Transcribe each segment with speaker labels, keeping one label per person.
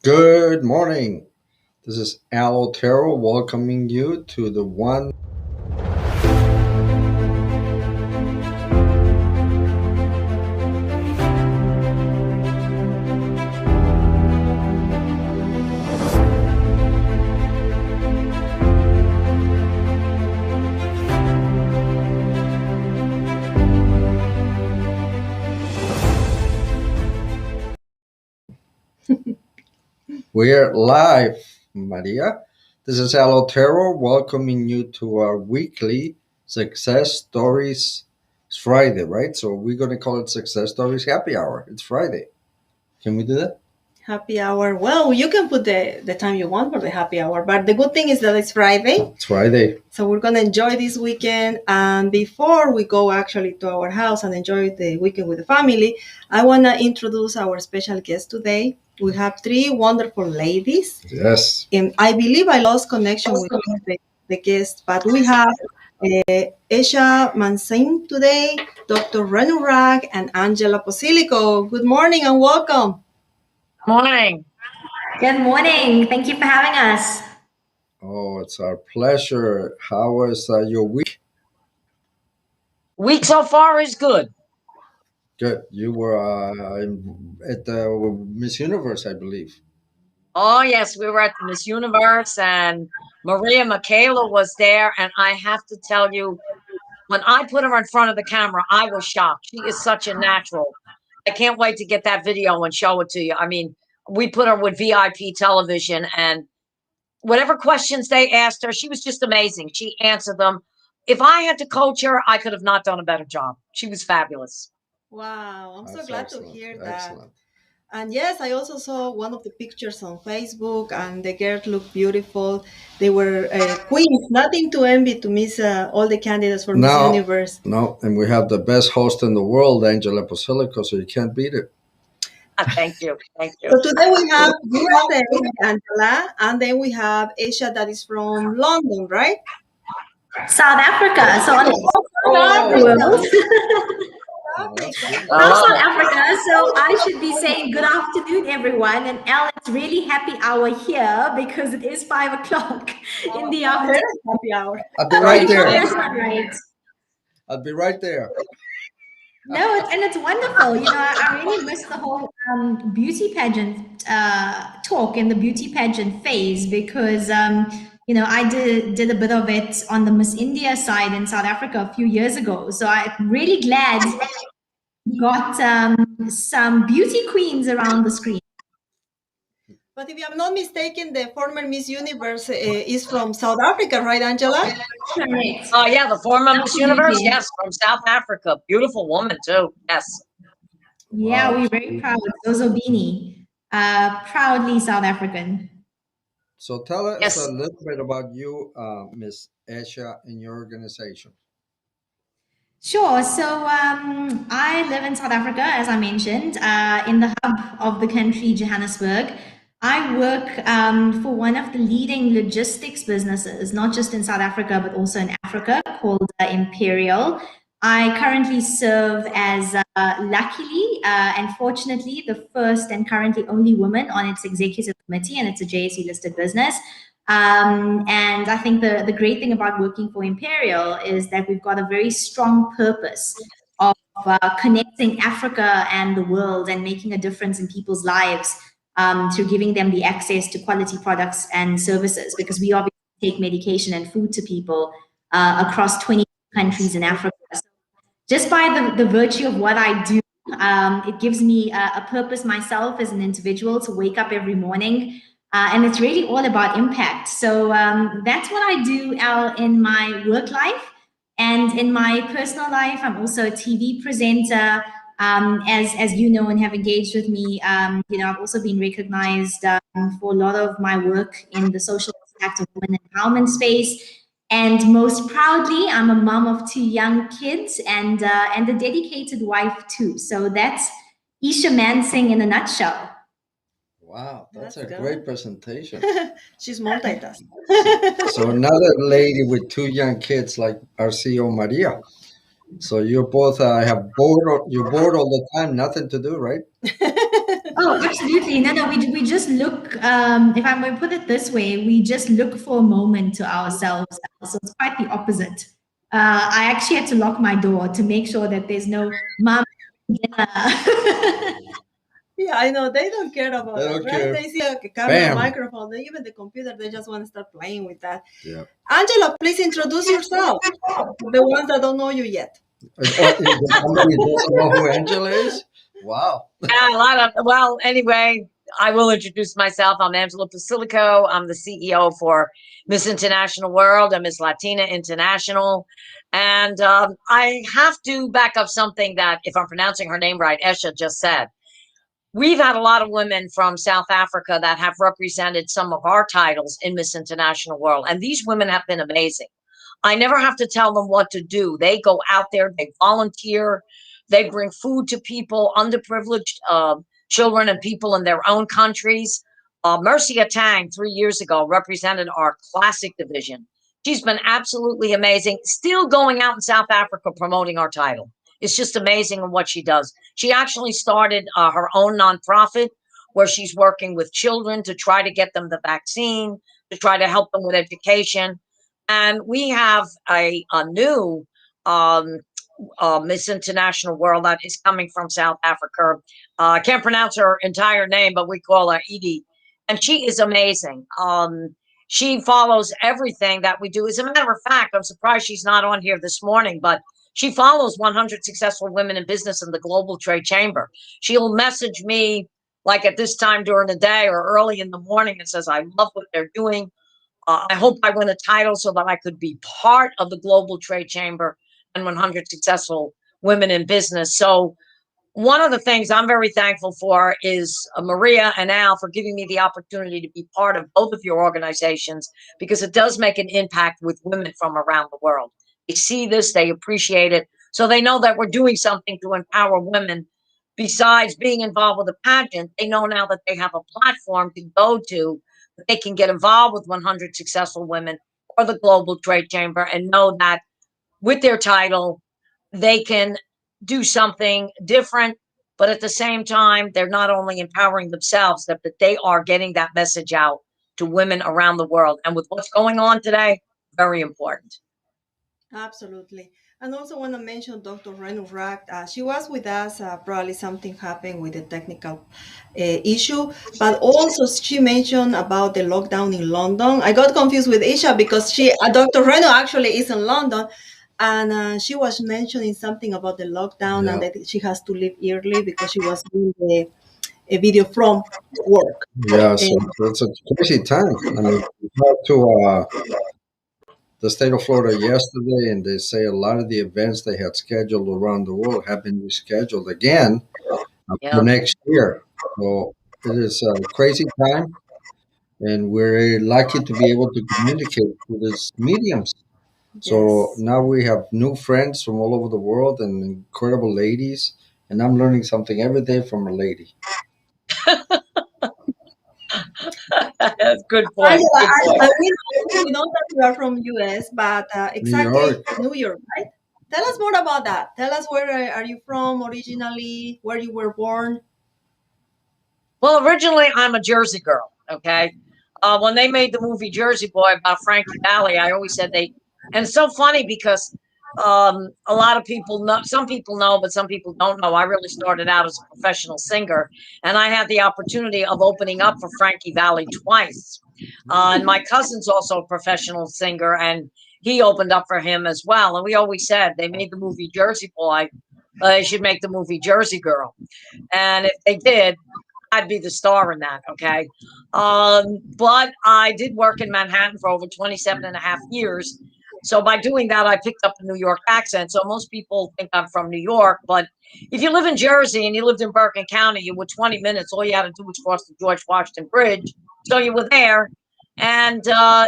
Speaker 1: Good morning. This is Otero welcoming you to the one. We're live, Maria. This is Otero welcoming you to our weekly Success Stories. It's Friday, right? So we're going to call it Success Stories Happy Hour. It's Friday. Can we do that?
Speaker 2: Happy hour. Well, you can put the time you want for the happy hour, but the good thing is that it's Friday.
Speaker 1: It's Friday.
Speaker 2: So we're going to enjoy this weekend. And before we go actually to our house and enjoy the weekend with the family, I want to introduce our special guest today. We have three wonderful ladies.
Speaker 1: Yes.
Speaker 2: And I believe I lost connection with the guests, but we have Esha Mansinghh today, Dr. Renu Raj, and Angela Posillicollico. Good morning and welcome.
Speaker 3: Morning.
Speaker 4: Good morning. Thank you for having us.
Speaker 1: Oh, it's our pleasure. How was your week?
Speaker 3: Week so far is good.
Speaker 1: Good. You were at the Miss Universe, I believe.
Speaker 3: Oh, yes, we were at the Miss Universe and Maria Michaela was there. And I have to tell you, when I put her in front of the camera, I was shocked. She is such a natural. I can't wait to get that video and show it to you. I mean, we put her with VIP television and whatever questions they asked her, she was just amazing. She answered them. If I had to coach her, I could have not done a better job. She was fabulous.
Speaker 2: Wow, I'm so
Speaker 1: That's
Speaker 2: glad
Speaker 1: excellent.
Speaker 2: to hear that.
Speaker 1: Excellent.
Speaker 2: And yes, I also saw one of the pictures on Facebook, and the girls looked beautiful. They were queens, nothing to envy to miss all the candidates for Miss Universe.
Speaker 1: No, and we have the best host in the world, Angela Posillico, so you can't beat it.
Speaker 3: Thank you. Thank you.
Speaker 2: So today we have USA, Angela, and then we have Esha that is from London, right?
Speaker 4: South Africa. So on the world. From South Africa, so I should be saying good afternoon, everyone. And Elle, it's really happy hour here because it is 5 o'clock in the afternoon.
Speaker 2: Happy hour.
Speaker 1: I'll be right there.
Speaker 4: That's not right.
Speaker 1: I'll be right there.
Speaker 4: No, it's wonderful. You know, I really miss the whole beauty pageant talk and the beauty pageant phase because you know, I did a bit of it on the Miss India side in South Africa a few years ago. So I'm really glad we got some beauty queens around the screen.
Speaker 2: But if I'm not mistaken, the former Miss Universe is from South Africa, right, Angela?
Speaker 4: Correct.
Speaker 3: Oh, yeah, the former Miss Universe, yes, from South Africa. Beautiful woman, too, yes.
Speaker 4: Yeah, we're very proud. Zozobini, proudly South African.
Speaker 1: So tell us a little bit about you, Miss Esha, and your organization.
Speaker 4: Sure. So I live in South Africa, as I mentioned, in the hub of the country, Johannesburg. I work for one of the leading logistics businesses, not just in South Africa, but also in Africa, called Imperial. I currently serve as, luckily and fortunately, the first and currently only woman on its executive committee, and it's a JSE listed business. And I think the great thing about working for Imperial is that we've got a very strong purpose of connecting Africa and the world and making a difference in people's lives through giving them the access to quality products and services, because we obviously take medication and food to people across 20 countries in Africa. So just by the virtue of what I do, it gives me a purpose myself as an individual to wake up every morning. And it's really all about impact. So that's what I do in my work life. And in my personal life, I'm also a TV presenter. As you know and have engaged with me, you know, I've also been recognized for a lot of my work in the social impact of women empowerment space. And most proudly, I'm a mom of 2 young kids and a dedicated wife too. So that's Esha Mansinghh in a nutshell.
Speaker 1: Wow, that's a great presentation.
Speaker 2: She's multitasking.
Speaker 1: So another lady with 2 young kids like our CEO Maria. So you both have bored. You're bored all the time, nothing to do, right?
Speaker 4: Oh, absolutely. No, no, we just look, if I'm going to put it this way, we just look for a moment to ourselves. So it's quite the opposite. I actually had to lock my door to make sure that there's no mom dinner.
Speaker 2: Yeah, I know they don't care about
Speaker 1: They
Speaker 2: that,
Speaker 1: don't
Speaker 2: right?
Speaker 1: care.
Speaker 2: They see a camera,
Speaker 1: Bam.
Speaker 2: microphone, they, even the computer, they just want to start playing with that.
Speaker 1: Yeah.
Speaker 2: Angela, please introduce yourself. The ones that don't know you yet.
Speaker 1: Somebody doesn't know who Angela is? Wow.
Speaker 3: Yeah, a lot of, well, anyway, I will introduce myself. I'm Angela Posillico. I'm the CEO for Miss International World and Miss Latina International. And I have to back up something that, if I'm pronouncing her name right, Esha just said. We've had a lot of women from South Africa that have represented some of our titles in Miss International World. And these women have been amazing. I never have to tell them what to do. They go out there, they volunteer, they bring food to people, underprivileged children and people in their own countries. Mercia Tang, 3 years ago, represented our classic division. She's been absolutely amazing, still going out in South Africa promoting our title. It's just amazing in what she does. She actually started her own nonprofit where she's working with children to try to get them the vaccine, to try to help them with education. And we have a new um, Miss International World that is coming from South Africa. I can't pronounce her entire name, but we call her Edie. And she is amazing. She follows everything that we do. As a matter of fact, I'm surprised she's not on here this morning, but she follows 100 Successful Women in Business in the Global Trade Chamber. She'll message me like at this time during the day or early in the morning and says, I love what they're doing. I hope I win a title so that I could be part of the Global Trade Chamber and 100 Successful Women in Business. So, one of the things I'm very thankful for is Maria and Al for giving me the opportunity to be part of both of your organizations because it does make an impact with women from around the world. They see this, they appreciate it, so they know that we're doing something to empower women. Besides being involved with a pageant, they know now that they have a platform to go to, that they can get involved with 100 Successful Women or the Global Trade Chamber and know that with their title, they can do something different. But at the same time, they're not only empowering themselves, but they are getting that message out to women around the world. And with what's going on today, very important.
Speaker 2: Absolutely. And also want to mention Dr. Renu Raj. She was with us. Probably something happened with the technical issue. But also she mentioned about the lockdown in London. I got confused with Isha because Dr. Renu actually is in London. And she was mentioning something about the lockdown and
Speaker 1: Yeah.
Speaker 2: that she has to leave early because she was doing a video from work.
Speaker 1: Yeah. So
Speaker 2: And
Speaker 1: it's a crazy time. I mean, we talked to the state of Florida yesterday, and they say a lot of the events they had scheduled around the world have been rescheduled again for
Speaker 3: Yep.
Speaker 1: next year. So it is a crazy time, and we're lucky to be able to communicate through these mediums. So
Speaker 2: yes.
Speaker 1: now we have new friends from all over the world and incredible ladies, and I'm learning something every day from a lady.
Speaker 3: Good point.
Speaker 2: Angela,
Speaker 3: Good point.
Speaker 2: we know that you are from US, but
Speaker 1: New
Speaker 2: exactly
Speaker 1: York,
Speaker 2: New York, right? Tell us more about that. Tell us where are you from originally, where you were born.
Speaker 3: Well, originally I'm a Jersey girl. Okay, when they made the movie Jersey Boy about Frankie Valli, I always said they, and it's so funny because a lot of people know, some people know, but some people don't know. I really started out as a professional singer, and I had the opportunity of opening up for Frankie Valli twice. And my cousin's also a professional singer, and he opened up for him as well. And we always said they made the movie Jersey Boy, they should make the movie Jersey Girl. And if they did, I'd be the star in that. Okay. But I did work in Manhattan for over 27 and a half years. So by doing that, I picked up a New York accent. So most people think I'm from New York. But if you live in Jersey and you lived in Bergen County, you were 20 minutes. All you had to do was cross the George Washington Bridge. So you were there. And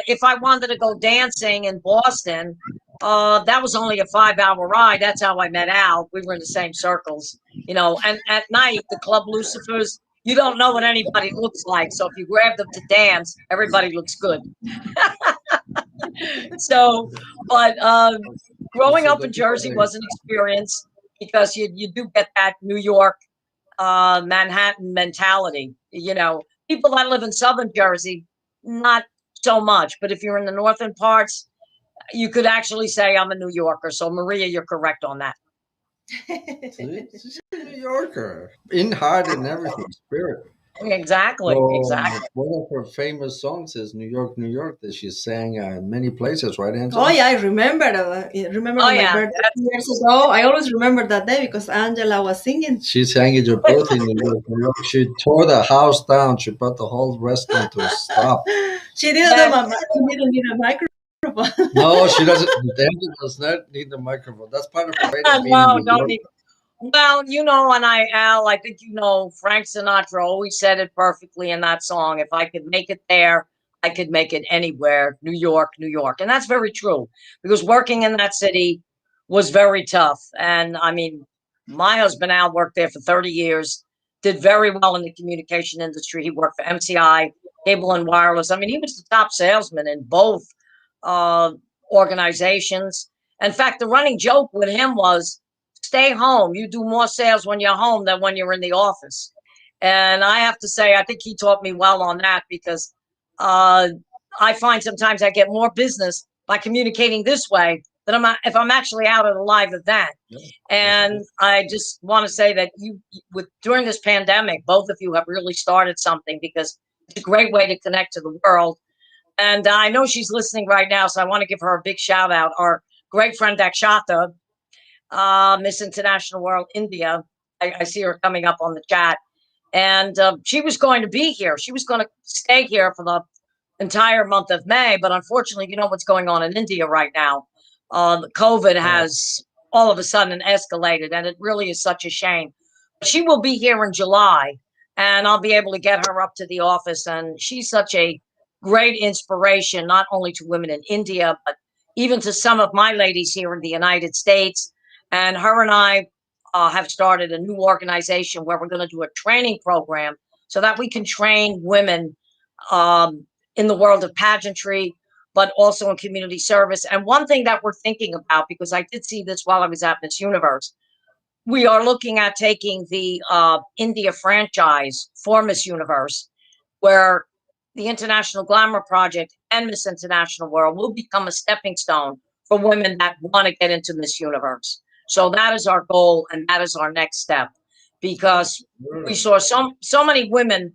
Speaker 3: if I wanted to go dancing in Boston, that was only a 5 hour ride. That's how I met Al. We were in the same circles, you know. And at night, the Club Lucifers, you don't know what anybody looks like. So if you grab them to dance, everybody looks good. So, but growing
Speaker 1: so
Speaker 3: up
Speaker 1: the
Speaker 3: in
Speaker 1: people
Speaker 3: Jersey
Speaker 1: they
Speaker 3: was an experience because you do get that New York Manhattan mentality. People that live in Southern Jersey, not so much. But if you're in the northern parts, you could actually say I'm a New Yorker. So Maria, you're correct on that.
Speaker 1: She's a New Yorker, in heart and everything, spirit.
Speaker 3: Exactly,
Speaker 1: So
Speaker 3: exactly.
Speaker 1: one of her famous songs is New York," that she sang in many places, right, Angela?
Speaker 2: Oh yeah, I remember. Remember
Speaker 3: Oh
Speaker 2: on my
Speaker 3: yeah,
Speaker 2: birthday 2 years ago. I always remember that day because Angela was singing.
Speaker 1: She sang at your birthday in New York, New York. She tore the house down. She brought the whole restaurant to a stop.
Speaker 2: She didn't
Speaker 3: yeah.
Speaker 2: need a microphone.
Speaker 1: No, she doesn't. Angela does not need the microphone. That's part of her right of being a
Speaker 3: No,
Speaker 1: New
Speaker 3: don't
Speaker 1: York.
Speaker 3: need. Well, and Al, I think Frank Sinatra always said it perfectly in that song. If I could make it there, I could make it anywhere. New York, New York. And that's very true because working in that city was very tough. And I mean, my husband Al worked there for 30 years, did very well in the communication industry. He worked for MCI, Cable and Wireless. I mean, he was the top salesman in both uh, organizations. In fact, the running joke with him was stay home. You do more sales when you're home than when you're in the office. And I have to say, I think he taught me well on that because uh, I find sometimes I get more business by communicating this way than if I'm actually out at a live event.
Speaker 1: Yeah.
Speaker 3: And I just want to say that during this pandemic, both of you have really started something because it's a great way to connect to the world. And I know she's listening right now, so I want to give her a big shout out. Our great friend Dakshata, Miss International World India. I see her coming up on the chat. And she was going to be here. She was going to stay here for the entire month of May. But unfortunately, you know what's going on in India right now. COVID has all of a sudden escalated, and it really is such a shame. She will be here in July, and I'll be able to get her up to the office. And she's such a great inspiration, not only to women in India, but even to some of my ladies here in the United States. And her and I have started a new organization where we're going to do a training program so that we can train women in the world of pageantry, but also in community service. And one thing that we're thinking about, because I did see this while I was at Miss Universe, we are looking at taking the India franchise for Miss Universe, where the International Glamour Project and Miss International World will become a stepping stone for women that want to get into Miss Universe. So that is our goal, and that is our next step, because we saw so many women.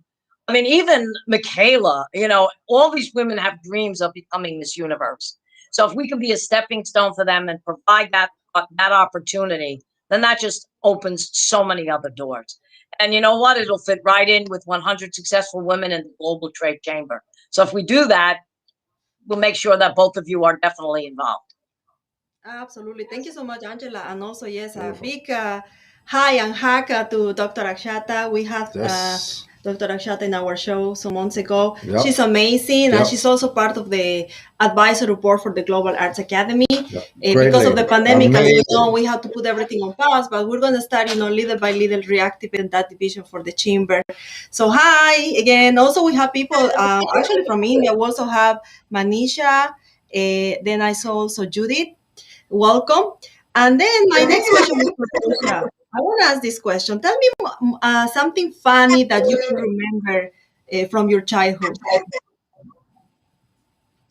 Speaker 3: I mean, even Michaela, all these women have dreams of becoming Miss Universe. So if we can be a stepping stone for them and provide that opportunity, then that just opens so many other doors. And you know what? It'll fit right in with 100 successful women in the Global Trade Chamber. So if we do that, we'll make sure that both of you are definitely involved.
Speaker 2: Absolutely. Thank you so much, Angela. And also, yes, a
Speaker 1: Beautiful.
Speaker 2: big hi and hack to Dr. Akshata. We had
Speaker 1: Yes.
Speaker 2: Dr. Akshata in our show some months ago.
Speaker 1: Yep.
Speaker 2: She's amazing,
Speaker 1: Yep.
Speaker 2: and she's also part of the advisory board for the Global Arts Academy.
Speaker 1: Yep. Great
Speaker 2: Because of
Speaker 1: lady.
Speaker 2: the pandemic, as we know,
Speaker 1: Amazing.
Speaker 2: we have to put everything on pause, but we're going to start, little by little reactivating that division for the chamber. So, hi again. Also, we have people actually from India. We also have Manisha. Then I saw also Judith. Welcome. And then my next question is for Esha. I want to ask this question. Tell me something funny that you can remember from your childhood.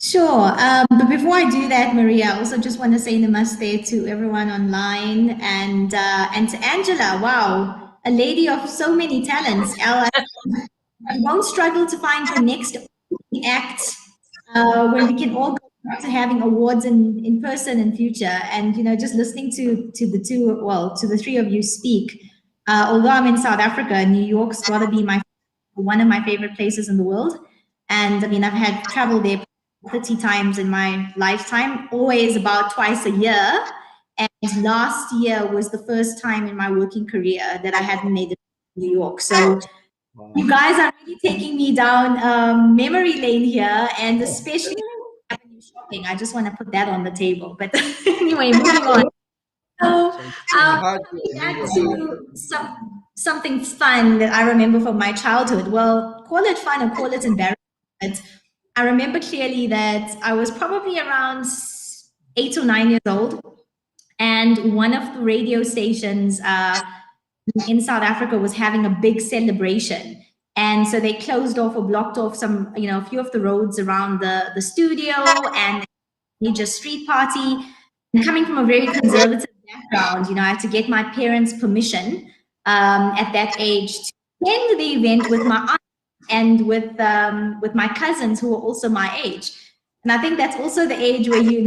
Speaker 4: Sure. But before I do that, Maria, I also just want to say namaste to everyone online and to Angela. Wow, a lady of so many talents. You won't struggle to find your next act when we can all go back to having awards in person in future. And just listening to the three of you speak. Although I'm in South Africa, New York's got to be one of my favorite places in the world. And I mean, I've had traveled there 30 times in my lifetime, always about twice a year. And last year was the first time in my working career that I hadn't made it to New York. So you guys are really taking me down memory lane here, and especially shopping. I just want to put that on the table. But anyway, moving on. So, coming back to something fun that I remember from my childhood. Well, call it fun or call it embarrassing. But I remember clearly that I was probably around 8 or 9 years old, and one of the radio stations in South Africa was having a big celebration. And so they closed off or blocked off some, a few of the roads around the studio and major street party. And coming from a very conservative background, I had to get my parents' permission at that age to attend the event with my aunt and with my cousins who were also my age. And I think that's also the age where you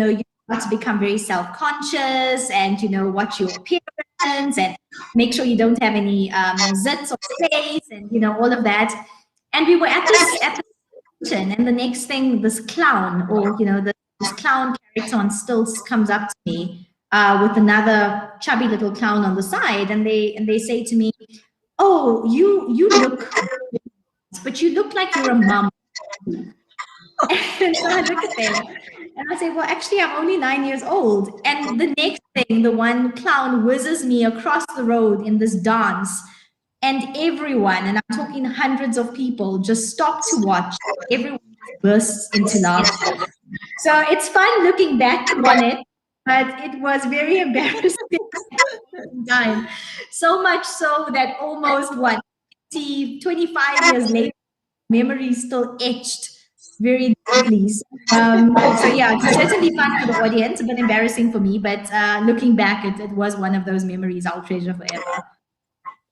Speaker 4: start to become very self-conscious and watch your appearance and make sure you don't have any zits or stains and all of that. And we were at the kitchen, and the next thing, this clown or this clown character on stilts comes up to me with another chubby little clown on the side, and they say to me, "Oh, you look, but you look like you're a mom." And so I look at them and I say, "Well, actually, I'm only 9 years old." And the next thing, the one clown whizzes me across the road in this dance, and everyone, and I'm talking hundreds of people, just stop to watch. Everyone bursts into laughter. So it's fun looking back on it, but it was very embarrassing at the same time. So much so that almost 25 years later, memory is still etched very deeply. So yeah, it's certainly fun for the audience, a bit embarrassing for me, but looking back, it was one of those memories I'll treasure forever.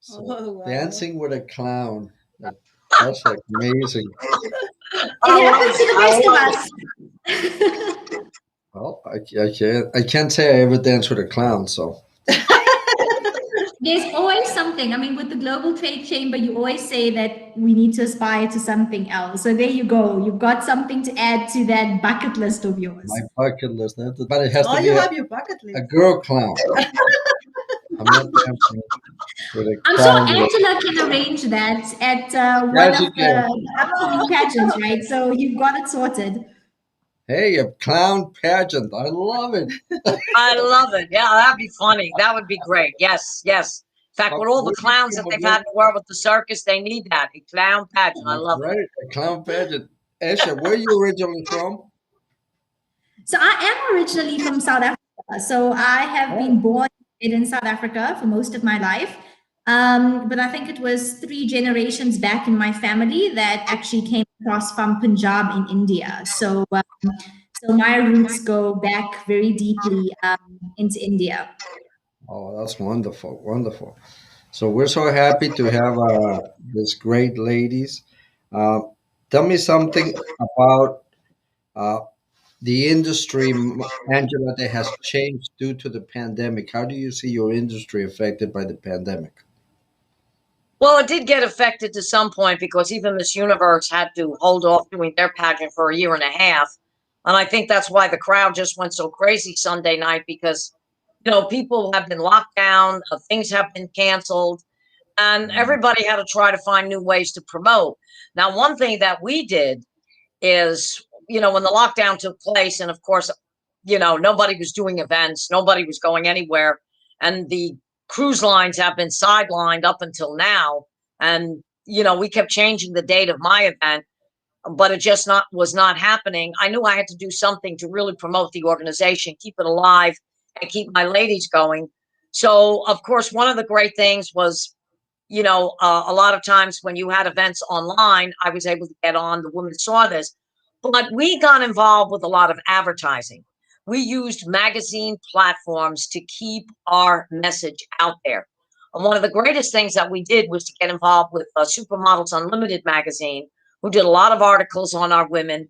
Speaker 1: So
Speaker 2: Oh, wow.
Speaker 1: dancing with a clown. That's like amazing.
Speaker 3: I
Speaker 4: It
Speaker 3: love
Speaker 4: happens to
Speaker 3: it.
Speaker 4: the
Speaker 3: I love it.
Speaker 4: best of us.
Speaker 1: Well, I can't say I ever danced with a clown. So
Speaker 4: There's always something. I mean, with the Global Trade Chamber, you always say that we need to aspire to something else. So there you go. You've got something to add to that bucket list of
Speaker 1: my
Speaker 4: yours.
Speaker 1: bucket list, but it has
Speaker 2: Oh,
Speaker 1: to be
Speaker 2: you
Speaker 1: a,
Speaker 2: have your bucket
Speaker 1: a
Speaker 2: list.
Speaker 1: girl clown. I'm not dancing with a
Speaker 4: I'm sure
Speaker 1: clown.
Speaker 4: Angela can arrange that at one
Speaker 1: Yes,
Speaker 4: of
Speaker 1: you can.
Speaker 4: the upcoming pageants, right? So you've got it sorted.
Speaker 1: Hey, a clown pageant. I love it.
Speaker 3: I love it. Yeah, that'd be funny. That would be great. Yes, yes. In fact, with all the
Speaker 1: Where you
Speaker 3: clowns that
Speaker 1: from
Speaker 3: they've
Speaker 1: again?
Speaker 3: had to wear with the circus, they need that. A clown pageant. I
Speaker 1: That's
Speaker 3: love it.
Speaker 1: right, a clown pageant. Esha, where are you originally from?
Speaker 4: So I am originally from South Africa. So I have
Speaker 1: Oh,
Speaker 4: been born in South Africa for most of my life. But I think it was three generations back in my family that actually came across from Punjab in India. So my roots go back very deeply into India.
Speaker 1: oh, that's wonderful, wonderful. So we're so happy to have these great ladies. Uh, Tell me something about uh, the industry, Angela, that has changed due to the pandemic. How do you see your industry affected by the pandemic?
Speaker 3: Well, it did get affected to some point because even Miss Universe had to hold off doing their pageant for a year and a half. And I think that's why the crowd just went so crazy Sunday night because, people have been locked down, things have been canceled, and
Speaker 1: Mm,
Speaker 3: everybody had to try to find new ways to promote. Now, one thing that we did is, when the lockdown took place, and of course, nobody was doing events, nobody was going anywhere, and the cruise lines have been sidelined up until now. And, we kept changing the date of my event, but it just not was not happening. I knew I had to do something to really promote the organization, keep it alive, and keep my ladies going. So, of course, one of the great things was a lot of times when you had events online, I was able to get on. The women saw this, but we got involved with a lot of advertising. We used magazine platforms to keep our message out there. And one of the greatest things that we did was to get involved with Supermodels Unlimited magazine, who did a lot of articles on our women,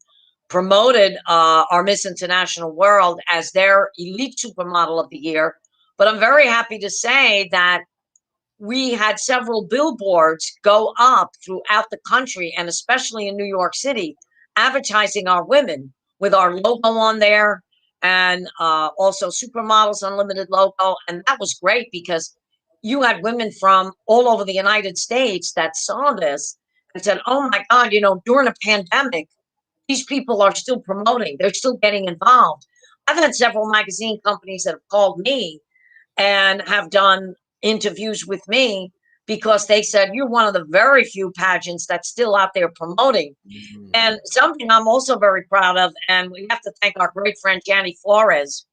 Speaker 3: promoted our Miss International World as their elite supermodel of the year. But I'm very happy to say that we had several billboards go up throughout the country and especially in New York City, advertising our women with our logo on there and also Supermodels Unlimited logo. And that was great because you had women from all over the United States that saw this and said, oh my God, during a pandemic, these people are still promoting, they're still getting involved. I've had several magazine companies that have called me and have done interviews with me because they said you're one of the very few pageants that's still out there promoting.
Speaker 1: mm,
Speaker 3: And something I'm also very proud of, and we have to thank our great friend Janny Flores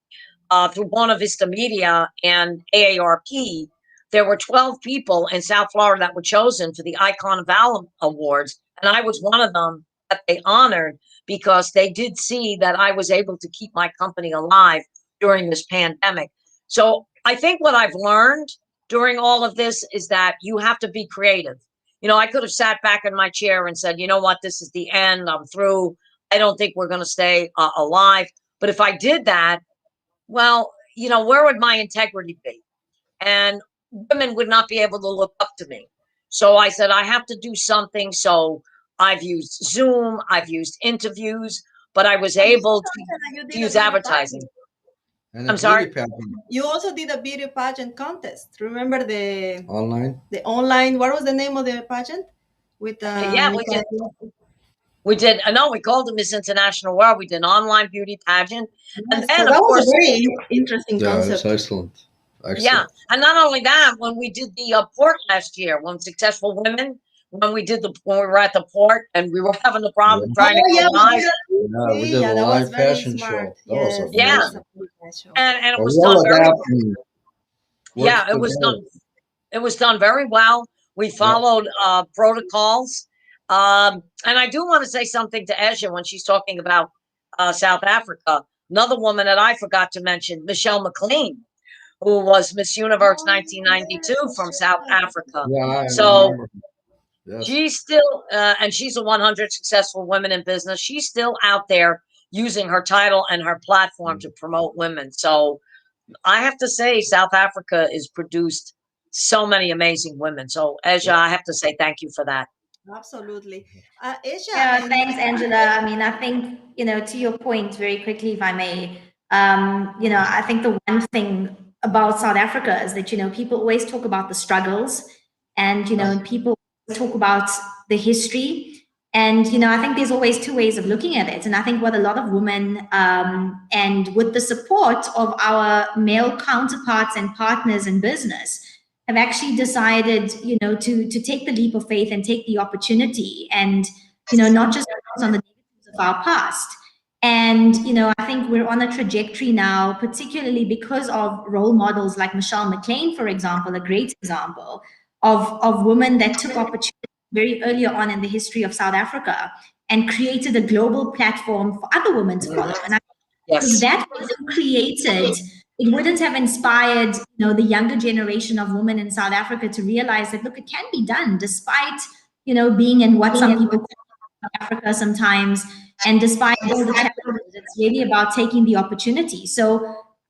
Speaker 3: through Buena Vista Media and AARP there were 12 people in South Florida that were chosen for the Icon of Valor Awards. And I was one of them that they honored because they did see that I was able to keep my company alive during this pandemic. So I think what I've learned during all of this is that you have to be creative. I could have sat back in my chair and said, you know what, this is the end. I'm through. I don't think we're going to stay alive. But if I did that, well, where would my integrity be? And women would not be able to look up to me. So I said, I have to do something. So I've used Zoom, I've used interviews, but I was able to use advertising.
Speaker 1: And
Speaker 3: I'm sorry?
Speaker 2: You also did a beauty pageant contest. Remember the
Speaker 1: Online?
Speaker 2: The online, what was the name of the pageant? With
Speaker 3: Yeah, we did. We did. No, we called it Miss International World. We did an online beauty pageant. And then,
Speaker 2: that
Speaker 3: of
Speaker 2: was
Speaker 3: course,
Speaker 2: a very interesting
Speaker 1: Yeah,
Speaker 2: concept.
Speaker 1: it's excellent.
Speaker 3: Yeah. And not only that, when we did the port last year, when Successful Women, when we were at the port and we were having the problem trying to go live.
Speaker 1: Yeah, we did a
Speaker 2: that was
Speaker 1: live
Speaker 2: very
Speaker 1: fashion
Speaker 2: smart.
Speaker 1: show. That was amazing.
Speaker 3: Yeah.
Speaker 2: That was a very nice show.
Speaker 3: And it
Speaker 1: Well,
Speaker 3: was
Speaker 1: we
Speaker 3: done
Speaker 1: all
Speaker 3: very
Speaker 1: adapt
Speaker 3: well.
Speaker 1: and work
Speaker 3: Yeah, it was
Speaker 1: together.
Speaker 3: done. It was done very well. We followed protocols. And I do want to say something to Esha when she's talking about South Africa. Another woman that I forgot to mention, Michelle McLean, who was Miss Universe 1992 from South Africa.
Speaker 1: Yeah, I
Speaker 3: So
Speaker 1: remember. Yes.
Speaker 3: she's still, and she's a 100 successful women in business. She's still out there using her title and her platform to promote women. So I have to say, South Africa has produced so many amazing women. So, Esha, I have to say thank you for that.
Speaker 2: Absolutely. Esha.
Speaker 4: Yeah, thanks, Angela. I mean, I think, to your point very quickly, if I may, I think the one thing about South Africa is that, people always talk about the struggles and, people talk about the history. And, I think there's always two ways of looking at it. And I think what a lot of women, and with the support of our male counterparts and partners in business, have actually decided, to take the leap of faith and take the opportunity and, not just focus on the negatives of our past. And, I think we're on a trajectory now, particularly because of role models like Michelle McLean, for example, a great example of women that took opportunity very earlier on in the history of South Africa and created a global platform for other women to follow. And if that wasn't created, it wouldn't have inspired, the younger generation of women in South Africa to realize that, look, it can be done despite, being in what some people call South Africa sometimes, and despite all the challenges. It's really about taking the opportunity. So,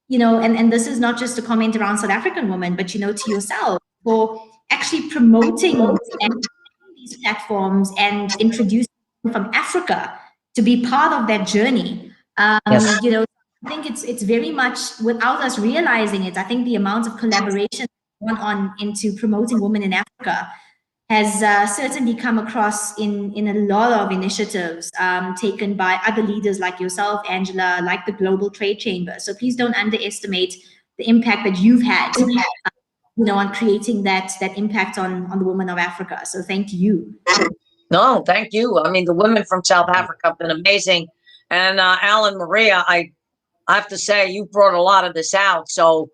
Speaker 4: and this is not just a comment around South African women, but, to yourself, for actually promoting these platforms and introducing from Africa to be part of that journey. I think it's very much without us realizing it. I think the amount of collaboration going on into promoting women in Africa has certainly come across in a lot of initiatives taken by other leaders like yourself, Angela, like the Global Trade Chamber. So please don't underestimate the impact that you've had, on creating that impact on the women of Africa. So thank you.
Speaker 3: No, thank you. I mean, the women from South Africa have been amazing. And Alan, Maria, I have to say, you brought a lot of this out. So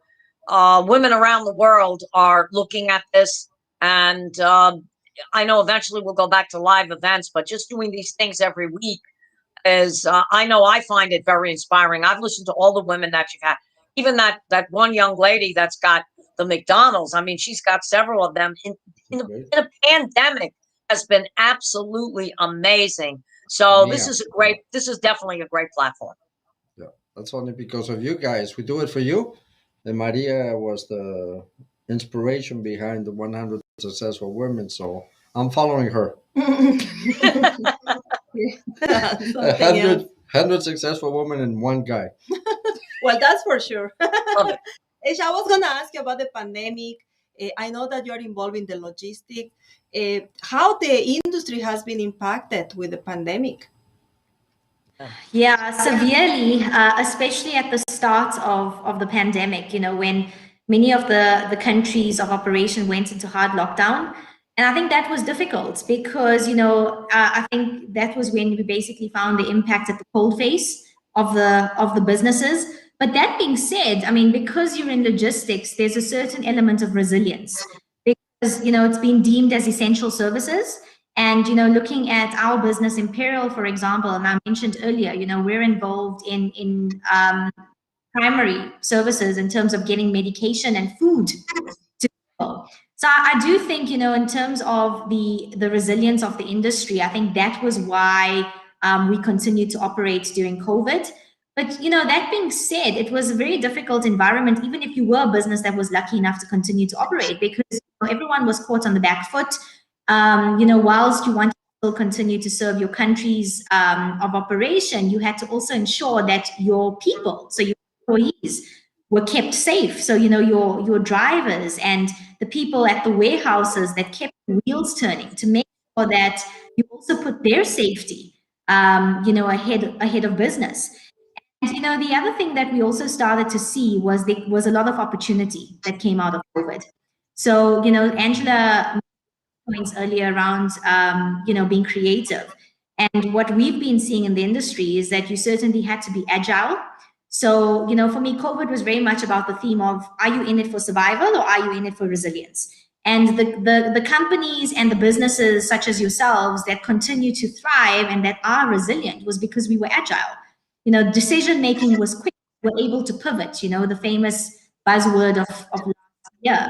Speaker 3: women around the world are looking at this. And I know eventually we'll go back to live events, but just doing these things every week is, I know I find it very inspiring. I've listened to all the women that you've had, even that one young lady that's got the McDonald's. I mean, she's got several of them in a pandemic. Has been absolutely amazing. So this is definitely a great platform.
Speaker 1: Yeah, that's only because of you guys. We do it for you. And Maria was the inspiration behind the 100 successful women. So I'm following her. 100 successful women and one guy.
Speaker 2: Well, that's for sure. Esha, I was going to ask you about the pandemic. I know that you're involved in the logistics. How the industry has been impacted with the pandemic?
Speaker 4: Yeah, severely, especially at the start of the pandemic, when many of the countries of operation went into hard lockdown. And I think that was difficult because, I think that was when we basically found the impact at the cold face of the businesses. But that being said, I mean, because you're in logistics, there's a certain element of resilience because, it's been deemed as essential services. And, looking at our business, Imperial, for example, and I mentioned earlier, we're involved in primary services in terms of getting medication and food to people. So I do think, in terms of the resilience of the industry, I think that was why we continued to operate during COVID. But that being said, it was a very difficult environment, even if you were a business that was lucky enough to continue to operate, because everyone was caught on the back foot. Whilst you want to still continue to serve your countries of operation, you had to also ensure that your people, so your employees, were kept safe. So your drivers and the people at the warehouses that kept the wheels turning to make sure that you also put their safety, ahead of business. And the other thing that we also started to see was there was a lot of opportunity that came out of COVID. So Angela points earlier around being creative, and what we've been seeing in the industry is that you certainly had to be agile. So for me, COVID was very much about the theme of, are you in it for survival or are you in it for resilience? And the companies and the businesses such as yourselves that continue to thrive and that are resilient was because we were agile. Decision making was quick. We were able to pivot, the famous buzzword of last year.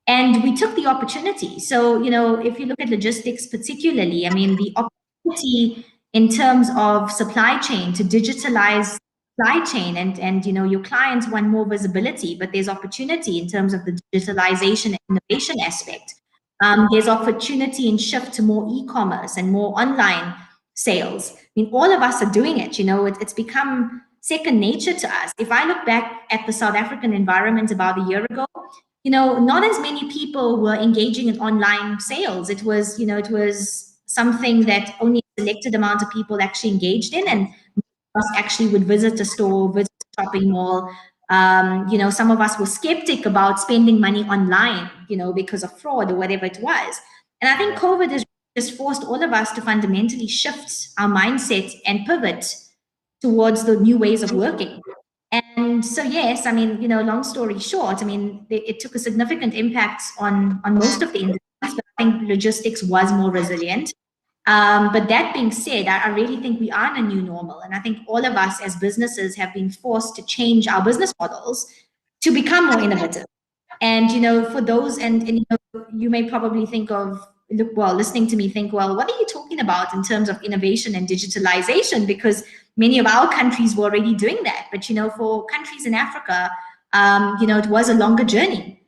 Speaker 4: And we took the opportunity. So, if you look at logistics particularly, I mean, the opportunity in terms of supply chain to digitalize supply chain, and your clients want more visibility, but there's opportunity in terms of the digitalization and innovation aspect. There's opportunity in shift to more e-commerce and more online sales. I mean, all of us are doing it. It's become second nature to us. If I look back at the South African environment about a year ago, not as many people were engaging in online sales. It was something that only a selected amount of people actually engaged in, and us actually would visit a store, visit a shopping mall. Some of us were skeptic about spending money online, because of fraud or whatever it was. And I think
Speaker 1: Yeah.
Speaker 4: COVID has just forced all of us to fundamentally shift our mindset and pivot towards the new ways of working. And so, yes, I mean, long story short, I mean, it took a significant impact on most of the industries, but I think logistics was more resilient. But that being said, I really think we are in a new normal. And I think all of us as businesses have been forced to change our business models to become more innovative. And, for those, and you may probably think of, look, well, listening to me think, well, what are you talking about in terms of innovation and digitalization? Because many of our countries were already doing that. But, for countries in Africa, it was a longer journey.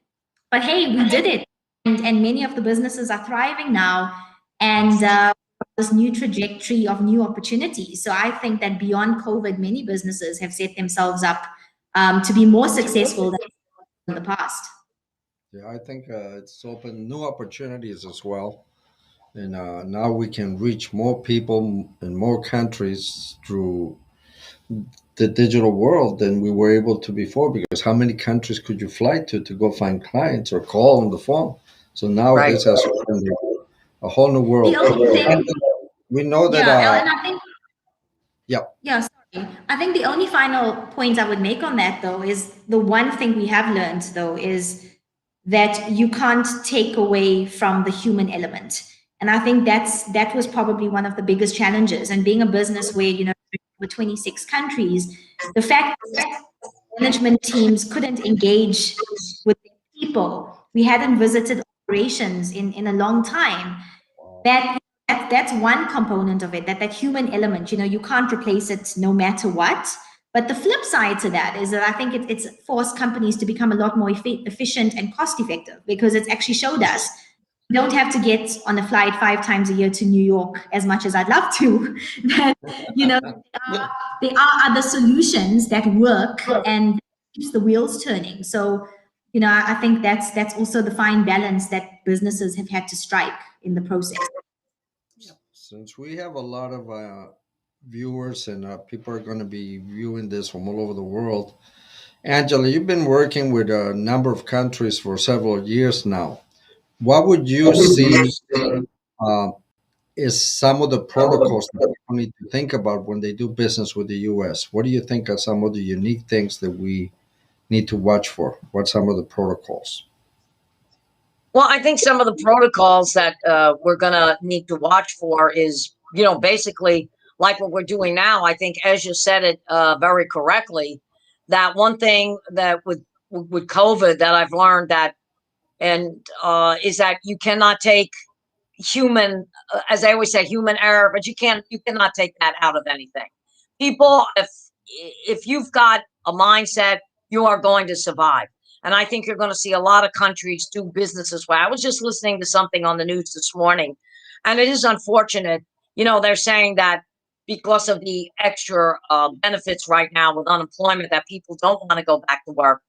Speaker 4: But hey, we did it. And many of the businesses are thriving now. And this new trajectory of new opportunities. So I think that beyond COVID, many businesses have set themselves up to be more successful than in the past.
Speaker 1: Yeah, I think it's opened new opportunities as well. And now we can reach more people in more countries through the digital world than we were able to before. Because how many countries could you fly to go find clients or call on the phone? So now
Speaker 3: Right.
Speaker 1: this has opened a whole new
Speaker 4: The
Speaker 1: world.
Speaker 4: only thing,
Speaker 1: We know that,
Speaker 4: yeah, and I think,
Speaker 1: yeah,
Speaker 4: yeah, sorry. I think the only final point I would make on that, though, is the one thing we have learned, though, is that you can't take away from the human element. And I think that was probably one of the biggest challenges. And being a business where, with 26 countries, the fact that management teams couldn't engage with people, we hadn't visited operations in a long time. That's one component of it, that human element. You can't replace it no matter what. But the flip side to that is that I think it's forced companies to become a lot more efficient and cost effective, because it's actually showed us you don't have to get on a flight 5 times a year to New York, as much as I'd love to. That there are other solutions that work and keeps the wheels turning. So I think that's also the fine balance that businesses have had to strike in the process.
Speaker 1: since we have a lot of viewers and people are going to be viewing this from all over the world, Angela, you've been working with a number of countries for several years now. What would you see uh, is some of the protocols that people need to think about when they do business with the U.S.? What do you think are some of the unique things that we need to watch for? What's some of the protocols?
Speaker 3: Well, I think some of the protocols that we're going to need to watch for is, basically like what we're doing now. I think Esha said it very correctly, that one thing that with COVID that I've learned that, and is that you cannot take human, as I always say, human error, but you cannot take that out of anything. People, if you've got a mindset, you are going to survive. And I think you're going to see a lot of countries do business this way. I was just listening to something on the news this morning, and it is unfortunate. They're saying that because of the extra benefits right now with unemployment, that people don't want to go back to work.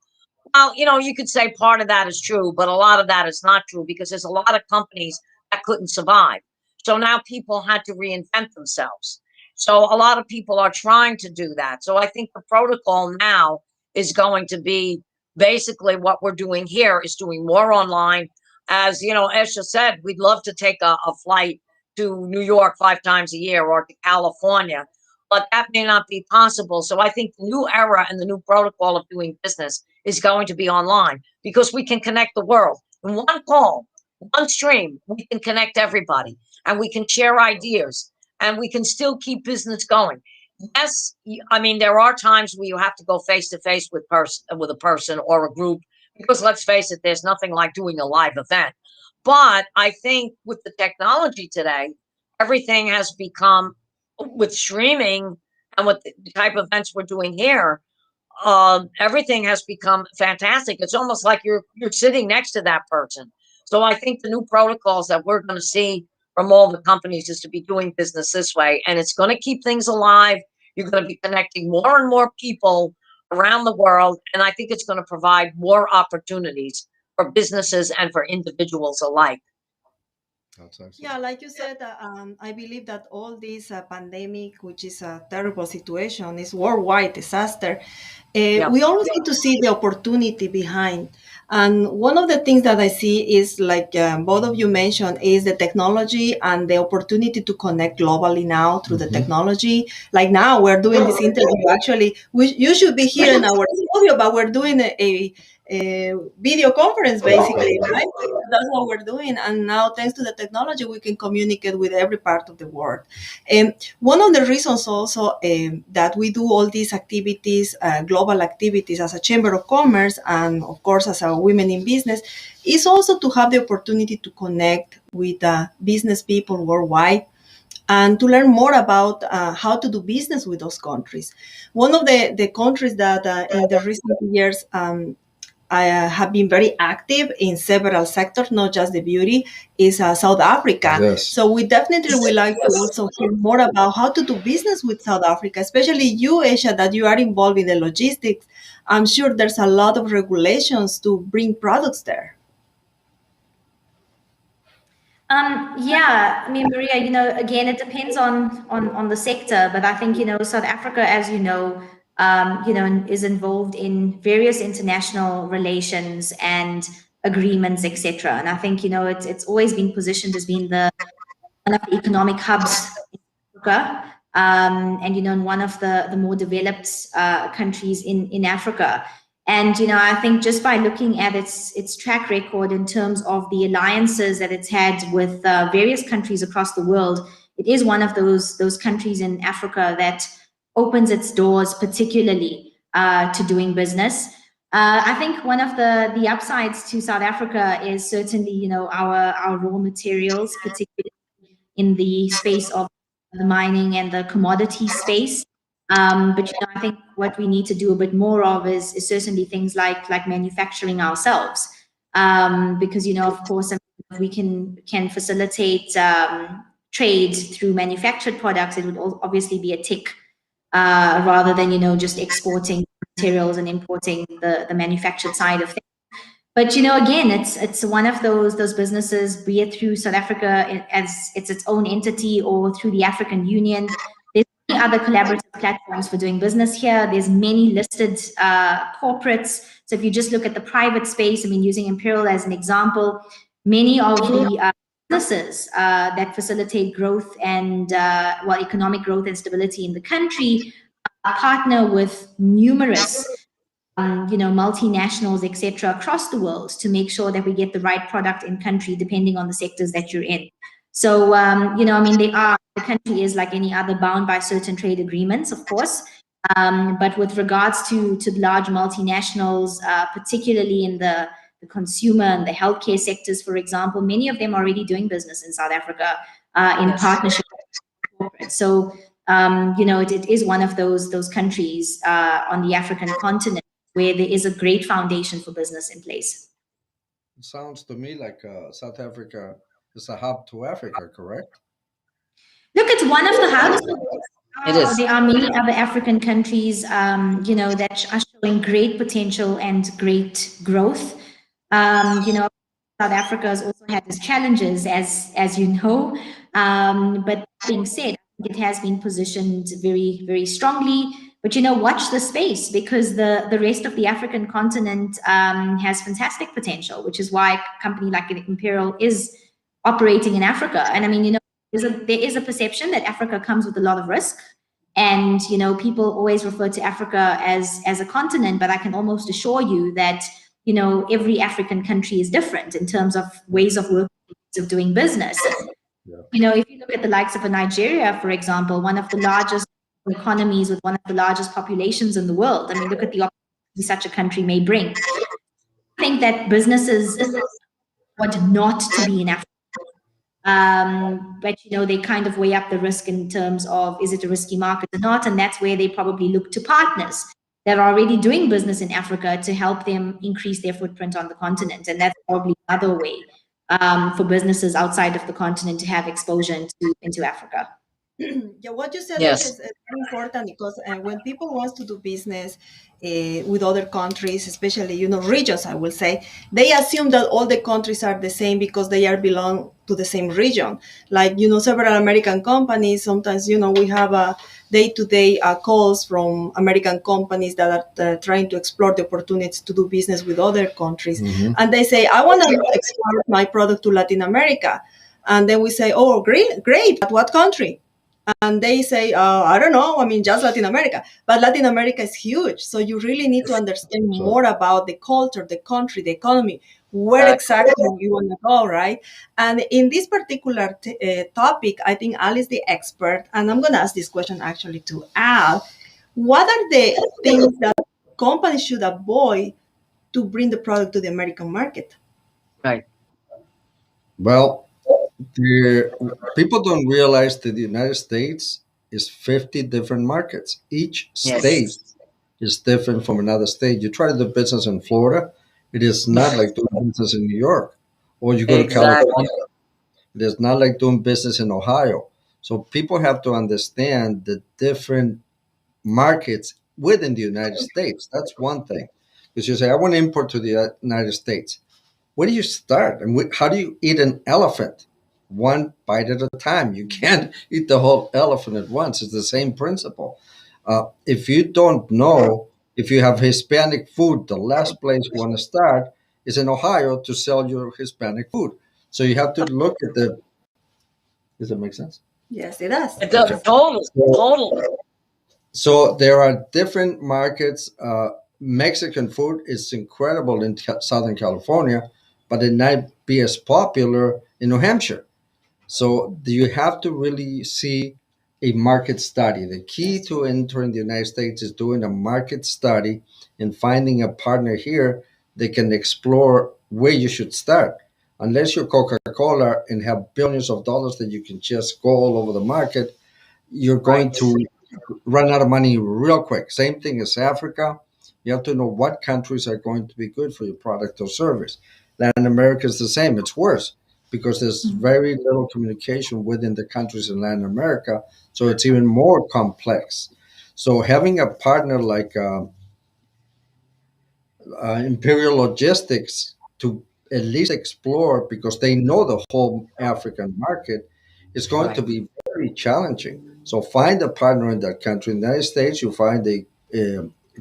Speaker 3: Well, you could say part of that is true, but a lot of that is not true because there's a lot of companies that couldn't survive. So now people had to reinvent themselves. So a lot of people are trying to do that. So I think the protocol now is going to be basically what we're doing here is doing more online. As Esha said, we'd love to take a flight to New York 5 times a year or to California, but that may not be possible. So I think the new era and the new protocol of doing business is going to be online because we can connect the world in one call, one stream. We can connect everybody and we can share ideas and we can still keep business going. Yes, I mean there are times where you have to go face to face with a person or a group because let's face it, there's nothing like doing a live event. But I think with the technology today, everything has become with streaming and with the type of events we're doing here, everything has become fantastic. It's almost like you're sitting next to that person. So I think the new protocols that we're going to see from all the companies is to be doing business this way, and it's going to keep things alive. You're going to be connecting more and more people around the world, and I think it's going to provide more opportunities for businesses and for individuals alike.
Speaker 1: That's excellent.
Speaker 2: Yeah, like you said, I believe that all this pandemic, which is a terrible situation, is worldwide disaster.
Speaker 3: Yeah.
Speaker 2: We always need to see the opportunity behind. And one of the things that I see is like both of you mentioned is the technology and the opportunity to connect globally now through the technology. Like now we're doing this interview. Actually, you should be here in our studio, but we're doing a video conference basically, right? That's what we're doing. And now, thanks to the technology, we can communicate with every part of the world. One of the reasons also that we do all these activities, global activities as a Chamber of Commerce and of course as a Women in Business is also to have the opportunity to connect with business people worldwide and to learn more about how to do business with those countries. One of the countries that in the recent years I have been very active in several sectors, not just the beauty, is South Africa.
Speaker 1: Yes.
Speaker 2: So we definitely would like to also hear more about how to do business with South Africa, especially you, Esha, that you are involved in the logistics. I'm sure there's a lot of regulations to bring products there.
Speaker 4: Yeah, I mean, Maria, again, it depends on the sector, but I think, South Africa, as is involved in various international relations and agreements, etc. And I think, it's always been positioned as being one of the economic hubs in Africa, and in one of the more developed countries in Africa. And I think just by looking at its track record in terms of the alliances that it's had with various countries across the world, it is one of those countries in Africa that opens its doors particularly to doing business. I think one of the upsides to South Africa is certainly our raw materials, particularly in the space of the mining and the commodity space. But I think what we need to do a bit more of is certainly things like manufacturing ourselves, because of course if we can facilitate trade through manufactured products, it would obviously be a tick rather than just exporting materials and importing the manufactured side of things. But again, it's one of those businesses, be it through South Africa as its own entity or through the African Union. There's many other collaborative platforms for doing business here. There's many listed corporates. So if you just look at the private space, I mean, using Imperial as an example, many of the businesses that facilitate growth and economic growth and stability in the country partner with numerous multinationals, etc., across the world to make sure that we get the right product in country, depending on the sectors that you're in. So, the country is like any other bound by certain trade agreements, of course. But with regards to large multinationals, particularly in the consumer and the healthcare sectors, for example, many of them are already doing business in South Africa in
Speaker 3: Yes.
Speaker 4: partnership with corporate. So, it is one of those countries on the African continent where there is a great foundation for business in place.
Speaker 1: It sounds to me like South Africa is a hub to Africa, correct?
Speaker 4: Look, it's one of the hubs.
Speaker 3: It is.
Speaker 4: There are many other African countries, that are showing great potential and great growth. South Africa has also had its challenges, as you know. But that being said, I think it has been positioned very, very strongly. But watch the space, because the rest of the African continent has fantastic potential, which is why a company like Imperial is operating in Africa. And I mean, there is a perception that Africa comes with a lot of risk, and people always refer to Africa as a continent, but I can almost assure you that every African country is different in terms of ways of working, ways of doing business.
Speaker 1: Yeah.
Speaker 4: If you look at the likes of a Nigeria, for example, one of the largest economies with one of the largest populations in the world. I mean, look at the opportunity such a country may bring. I think that businesses want not to be in Africa. But they kind of weigh up the risk in terms of, is it a risky market or not? And that's where they probably look to partners that are already doing business in Africa to help them increase their footprint on the continent. And that's probably another way for businesses outside of the continent to have exposure into Africa.
Speaker 2: Yeah, what you said, Aisha,
Speaker 3: Yes.
Speaker 2: is very important, because when people want to do business with other countries, especially regions, I will say, they assume that all the countries are the same because they are belong to the same region. Like several American companies. Sometimes we have a day-to-day calls from American companies that are trying to explore the opportunities to do business with other countries, and they say, "I want to export my product to Latin America," and then we say, "Oh, great, great! But what country?" And they say, I don't know, I mean, just Latin America. But Latin America is huge. So you really need to understand
Speaker 1: So
Speaker 2: more about the culture, the country, the economy, where
Speaker 3: Exactly.
Speaker 2: exactly you want to go, right? And in this particular topic, I think Al is the expert. And I'm going to ask this question actually to Al. What are the things that companies should avoid to bring the product to the American market?
Speaker 3: Right.
Speaker 1: well, people don't realize that the United States is 50 different markets. Each state
Speaker 3: Yes.
Speaker 1: is different from another state. You try to do business in Florida, it is not like doing business in New York. Or you go to
Speaker 3: Exactly.
Speaker 1: California, it is not like doing business in Ohio. So people have to understand the different markets within the United States. That's one thing. Because you say, I want to import to the United States. Where do you start? And how do you eat an elephant? One bite at a time. You can't eat the whole elephant at once. It's the same principle. If you don't know, if you have Hispanic food, the last place you want to start is in Ohio to sell your Hispanic food. So you have to look at the. Does that make sense?
Speaker 2: Yes, it does.
Speaker 3: It
Speaker 1: Okay.
Speaker 3: does. Total.
Speaker 1: So,
Speaker 3: Total.
Speaker 1: so there are different markets. Mexican food is incredible in Southern California, but it might be as popular in New Hampshire. So you have to really see a market study. The key to entering the United States is doing a market study and finding a partner here that can explore where you should start. Unless you're Coca-Cola and have billions of dollars that you can just go all over the market, you're going
Speaker 3: Right.
Speaker 1: to run out of money real quick. Same thing as Africa. You have to know what countries are going to be good for your product or service. Latin America is the same. It's worse because there's very little communication within the countries in Latin America. So it's even more complex. So having a partner like Imperial Logistics to at least explore, because they know the whole African market, is going to
Speaker 3: Right.
Speaker 1: be very challenging. So find a partner in that country. In the United States, you find a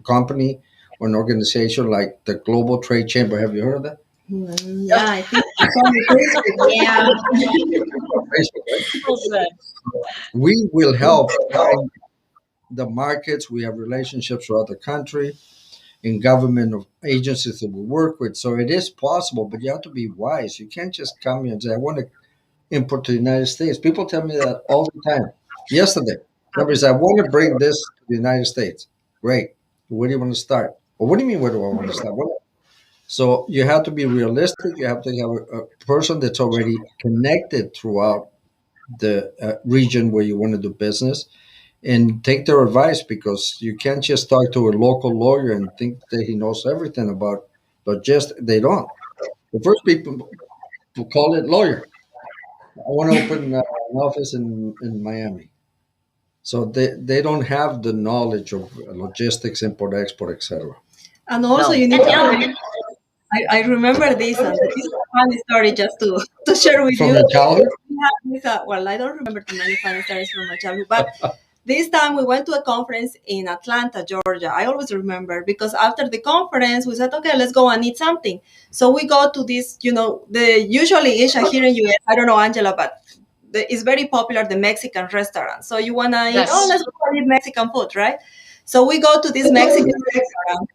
Speaker 1: company or an organization like the Global Trade Chamber. Have you heard of that?
Speaker 2: Yeah, I think it's
Speaker 4: Yeah.
Speaker 1: Facebook, right?
Speaker 3: Well said.
Speaker 1: We will help find the markets. We have relationships throughout the country in government of agencies that we work with. So it is possible, but you have to be wise. You can't just come here and say, I want to import to the United States. People tell me that all the time. Yesterday, somebody said, I want to bring this to the United States. Great. Where do you want to start? Well, what do you mean, where do I want to start? So you have to be realistic. You have to have a person that's already connected throughout the region where you want to do business and take their advice, because you can't just talk to a local lawyer and think that he knows everything about logistics. They don't. The first people will call it lawyer. I want to open an office in Miami. So they don't have the knowledge of logistics, import, export, etc.
Speaker 2: and also
Speaker 3: No.
Speaker 2: you need
Speaker 4: And
Speaker 2: to.
Speaker 4: El,
Speaker 2: I remember this, and this is a funny story just to share with
Speaker 1: From
Speaker 2: you.
Speaker 1: your childhood?
Speaker 2: We have this, well, I don't remember too many funny stories from my childhood, but this time we went to a conference in Atlanta, Georgia. I always remember because after the conference we said, okay, let's go and eat something. So we go to this, the usually Isha here in US. I don't know Angela, but it's very popular the Mexican restaurant. So you wanna eat? Oh,
Speaker 3: Yes.
Speaker 2: let's go and eat Mexican food, right? So we go to this Mexican restaurant.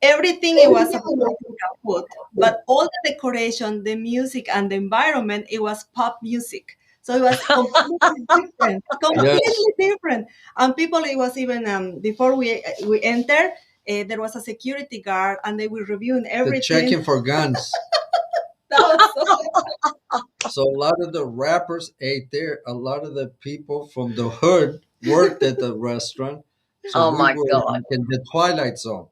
Speaker 2: Everything it was about Mexican food, but all the decoration, the music, and the environment, it was pop music. So it was
Speaker 1: Yes.
Speaker 2: completely different. And people, it was even before we enter, there was a security guard, and they were reviewing
Speaker 1: They're
Speaker 2: everything.
Speaker 1: checking for guns.
Speaker 2: That was
Speaker 1: So a lot of the rappers ate there. A lot of the people from the hood worked at the restaurant. So
Speaker 3: Oh
Speaker 1: we
Speaker 3: my
Speaker 1: were
Speaker 3: God.
Speaker 1: like in the twilight zone.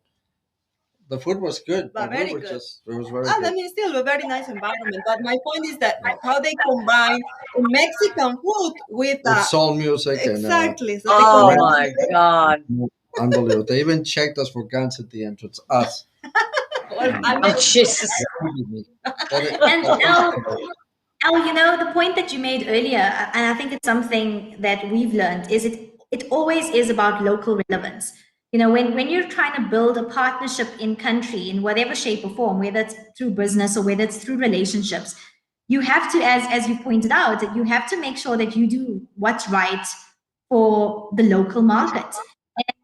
Speaker 1: The food was good,
Speaker 2: but
Speaker 1: but we
Speaker 2: very
Speaker 1: were
Speaker 2: good.
Speaker 1: just, it was very
Speaker 2: And I
Speaker 1: good.
Speaker 2: mean, still a very nice environment. But my point is that how they combine Mexican food with
Speaker 1: With soul music and
Speaker 2: exactly. So the
Speaker 3: Oh
Speaker 1: rap,
Speaker 3: my
Speaker 2: combination.
Speaker 3: God.
Speaker 1: unbelievable. They even checked us for guns at the entrance. Us.
Speaker 2: Well, I
Speaker 3: Oh
Speaker 2: mean,
Speaker 3: Jesus.
Speaker 1: But it,
Speaker 4: and El, the point that you made earlier, and I think it's something that we've learned, is it always is about local relevance. When you're trying to build a partnership in country in whatever shape or form, whether it's through business or whether it's through relationships, you have to, as you pointed out, that you have to make sure that you do what's right for the local market.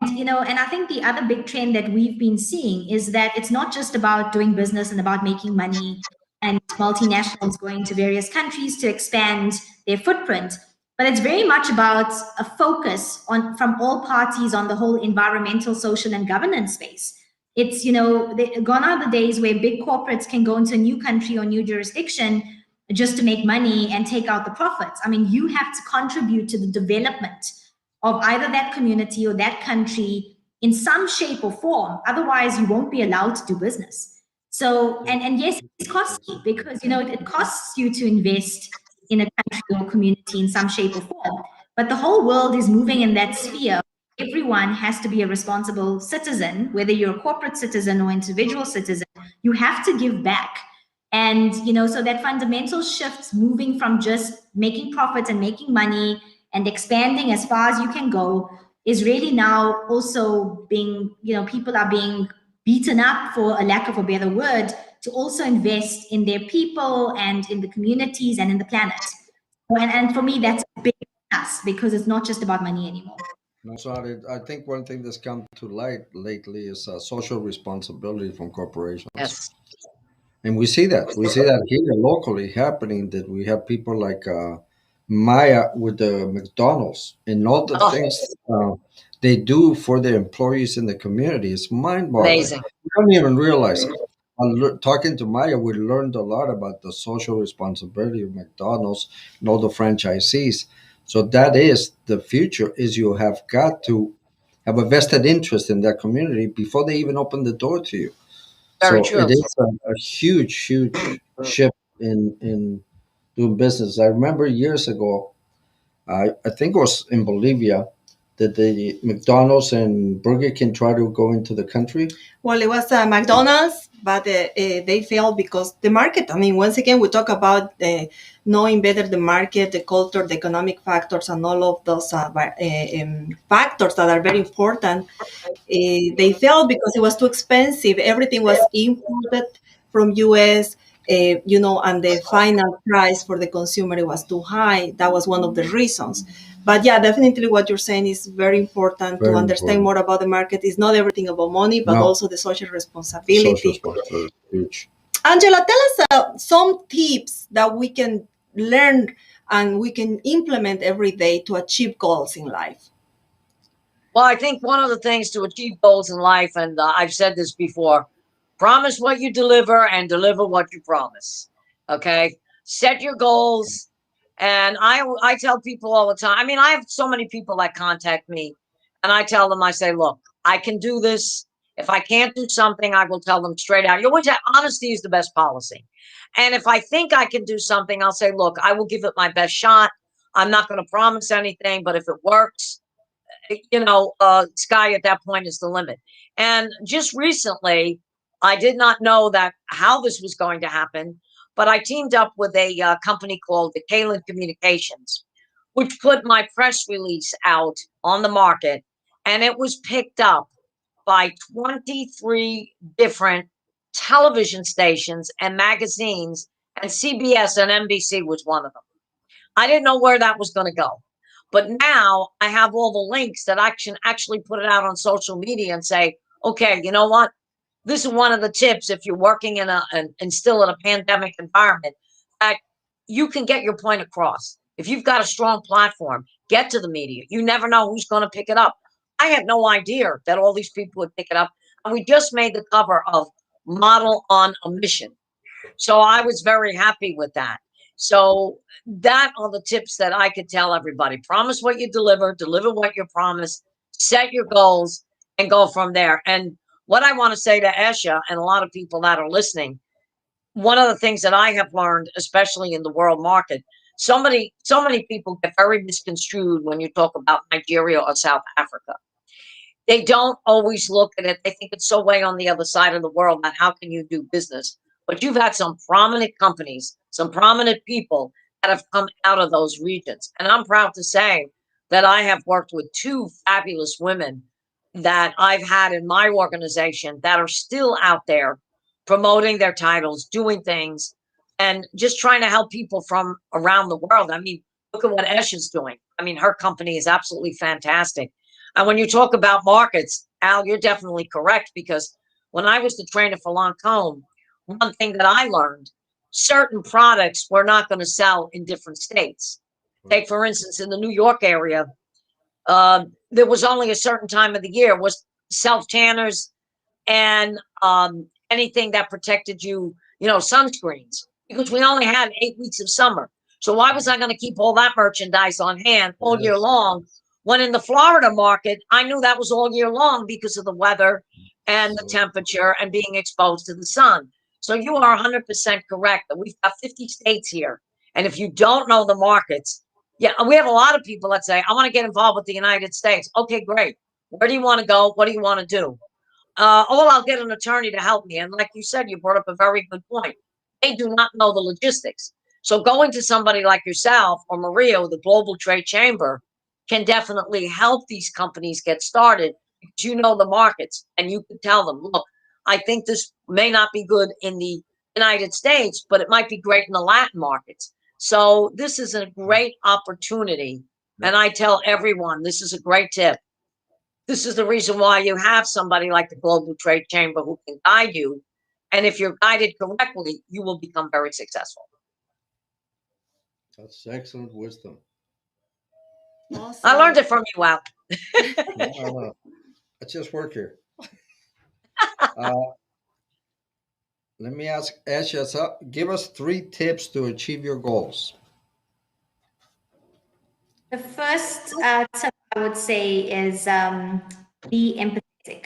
Speaker 4: And I think the other big trend that we've been seeing is that it's not just about doing business and about making money and multinationals going to various countries to expand their footprint, but it's very much about a focus on from all parties on the whole environmental, social, and governance space. It's gone are the days where big corporates can go into a new country or new jurisdiction just to make money and take out the profits. I mean, you have to contribute to the development of either that community or that country in some shape or form. Otherwise, you won't be allowed to do business. So, and yes, it's costly because it costs you to invest in a country or community in some shape or form. But the whole world is moving in that sphere. Everyone has to be a responsible citizen, whether you're a corporate citizen or individual citizen. You have to give back. And so that fundamental shifts moving from just making profits and making money and expanding as far as you can go is really now also being, people are being beaten up, for a lack of a better word, to also invest in their people and in the communities and in the planet. And for me, that's a big plus because it's not just about money anymore.
Speaker 1: no, so I think one thing that's come to light lately is social responsibility from corporations.
Speaker 3: Yes.
Speaker 1: And we see that. We see that here locally happening, that we have people like Maya with the McDonald's and all the
Speaker 3: Oh,
Speaker 1: things they do for their employees in the community. It's mind boggling.
Speaker 3: amazing.
Speaker 1: We don't even realize it. Talking to Maya, we learned a lot about the social responsibility of McDonald's and all the franchisees. So that is the future, is you have got to have a vested interest in that community before they even open the door to you.
Speaker 3: Very
Speaker 1: So it
Speaker 3: true.
Speaker 1: is a huge, huge shift in doing business. I remember years ago, I think it was in Bolivia, that the McDonald's and Burger King tried to go into the country.
Speaker 2: well, it was McDonald's, but they failed because the market. I mean, once again, we talk about knowing better the market, the culture, the economic factors, and all of those factors that are very important. They failed because it was too expensive. Everything was imported. from US, and the final price for the consumer, it was too high. That was one of the reasons. But yeah, definitely what you're saying is very important to
Speaker 1: Very
Speaker 2: understand
Speaker 1: important.
Speaker 2: more about the market. It's not everything about money, but
Speaker 1: No,
Speaker 2: also the social
Speaker 1: social
Speaker 2: responsibility.
Speaker 1: responsibility is huge.
Speaker 2: Angela, tell us some tips that we can learn and we can implement every day to achieve goals in life.
Speaker 3: Well, I think one of the things to achieve goals in life, and I've said this before, promise what you deliver and deliver what you promise. Okay, set your goals, and I tell people all the time. I mean, I have so many people that contact me, and I tell them, I say, look, I can do this. If I can't do something, I will tell them straight out. You always have, honesty is the best policy. And if I think I can do something, I'll say, look, I will give it my best shot. I'm not going to promise anything, but if it works, sky at that point is the limit. And just recently, I did not know that how this was going to happen, but I teamed up with a company called the Kalen Communications, which put my press release out on the market, and it was picked up by 23 different television stations and magazines, and CBS and NBC was one of them. I didn't know where that was going to go. But now I have all the links that I can actually put it out on social media and say, okay, you know what? This is one of the tips if you're working and still in a pandemic environment, that you can get your point across. If you've got a strong platform, get to the media. You never know who's going to pick it up. I had no idea that all these people would pick it up. And we just made the cover of Model on a Mission. So I was very happy with that. So that are the tips that I could tell everybody. Promise what you deliver, deliver what you promise, set your goals, and go from there. And what I want to say to Esha and a lot of people that are listening, one of the things that I have learned, especially in the world market, so many people get very misconstrued when you talk about Nigeria or South Africa. They don't always look at it. They think it's so way on the other side of the world that how can you do business? But you've had some prominent companies, some prominent people that have come out of those regions. And I'm proud to say that I have worked with two fabulous women that I've had in my organization that are still out there promoting their titles, doing things, and just trying to help people from around the world. I mean, look at what Esh is doing. I mean, her company is absolutely fantastic. And when you talk about markets, Al, you're definitely correct, because when I was the trainer for Lancome, one thing that I learned, certain products were not going to sell in different states. Take, for instance, in the New York area, there was only a certain time of the year was self tanners and anything that protected you, sunscreens, because we only had 8 weeks of summer. So why was I going to keep all that merchandise on hand all year
Speaker 1: Yes.
Speaker 3: long? When in the Florida market, I knew that was all year long because of the weather and the
Speaker 1: So,
Speaker 3: temperature and being exposed to the sun. So you are 100% correct that we've got 50 states here. And if you don't know the markets, yeah, we have a lot of people that say, I want to get involved with the United States. Okay, great. Where do you want to go? What do you want to do? I'll get an attorney to help me. And like you said, you brought up a very good point. They do not know the logistics. So going to somebody like yourself or Maria with the Global Trade Chamber can definitely help these companies get started, because you know the markets and you can tell them, look, I think this may not be good in the United States, but it might be great in the Latin markets. So this is a great opportunity.
Speaker 1: yeah,
Speaker 3: And I tell everyone, this is a great tip. This is the reason why you have somebody like the Global Trade Chamber who can guide you. And if you're guided correctly, you will become very successful.
Speaker 1: that's excellent wisdom.
Speaker 3: I learned
Speaker 2: Awesome.
Speaker 3: it from you, Al.
Speaker 1: No, no, no. I just work here. Uh, Let me ask Esha, so give us 3 tips to achieve your goals.
Speaker 4: The first tip I would say is be empathetic.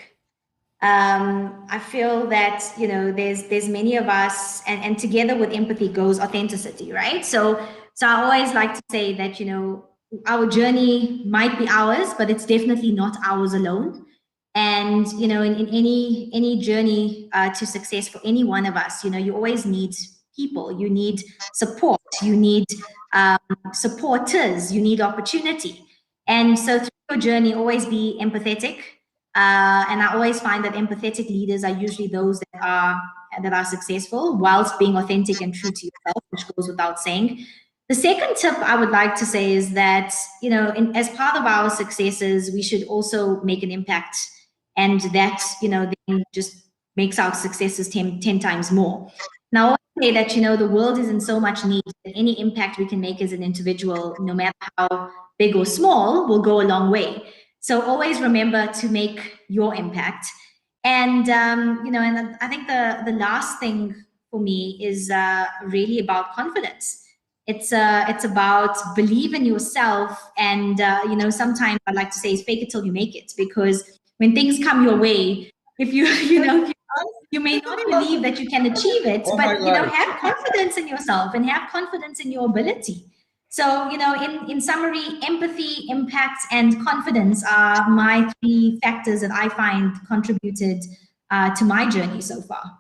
Speaker 4: I feel that there's many of us, and together with empathy goes authenticity, right? So I always like to say that our journey might be ours, but it's definitely not ours alone. And in any journey to success for any one of us, you always need people, you need support, you need um, supporters, you need opportunity. And so through your journey, always be empathetic. And I always find that empathetic leaders are usually those that are that are successful whilst being authentic and true to yourself, which goes without saying. The second tip I would like to say is that, as part of our successes, we should also make an impact, and that, then just makes our successes 10 times more. Now, I always say that, the world is in so much need that any impact we can make as an individual, no matter how big or small, will go a long way. So always remember to make your impact. And, and I think the last thing for me is really about confidence. It's about believe in yourself, and sometimes I like to say is fake it till you make it, because when things come your way, if you you may not believe that you can achieve it,
Speaker 1: Oh my
Speaker 4: but
Speaker 1: God.
Speaker 4: have confidence in yourself and have confidence in your ability. So in summary, empathy, impact, and confidence are my three factors that I find contributed to my journey so far.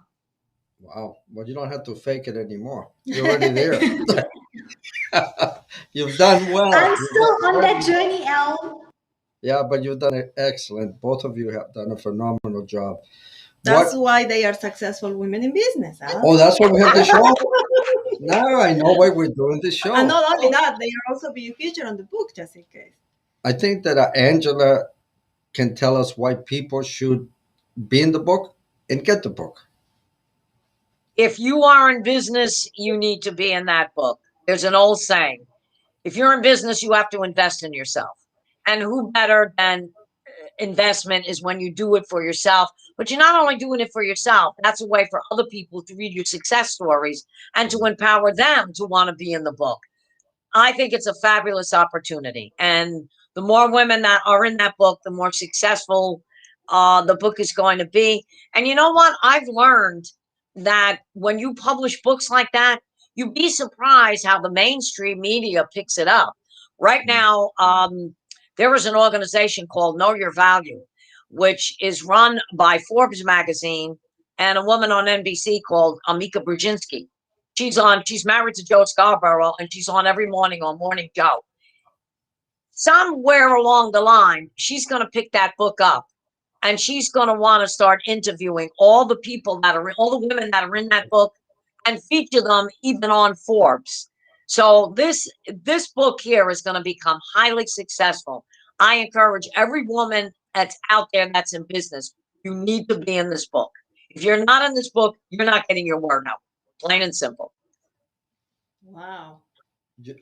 Speaker 1: Wow. Well, you don't have to fake it anymore. You're already there. You've done well.
Speaker 4: I'm still on that journey, Elle.
Speaker 1: Yeah, but you've done it excellent. Both of you have done a phenomenal job.
Speaker 2: That's
Speaker 1: What?
Speaker 2: why they are successful women in business. Huh?
Speaker 1: Oh, that's why we have the show. Now I know why we're doing this show.
Speaker 2: And not only that, they are also being featured on the book, just in case.
Speaker 1: I think that Angela can tell us why people should be in the book and get the book.
Speaker 3: If you are in business, you need to be in that book. There's an old saying, if you're in business, you have to invest in yourself. And who better than investment is when you do it for yourself. But you're not only doing it for yourself, that's a way for other people to read your success stories and to empower them to want to be in the book. I think it's a fabulous opportunity. And the more women that are in that book, the more successful the book is going to be. And you know what? I've learned that when you publish books like that, you'd be surprised how the mainstream media picks it up. Right now, there is an organization called Know Your Value, which is run by Forbes magazine and a woman on NBC called Amika Brzezinski. She's married to Joe Scarborough, and she's on every morning on Morning Joe. Somewhere along the line, she's going to pick that book up, and she's going to want to start interviewing all the all the women that are in that book, and feature them even on Forbes. So this book here is going to become highly successful. I encourage every woman that's out there that's in business, you need to be in this book. If you're not in this book, you're not getting your word out. Plain and simple.
Speaker 2: Wow.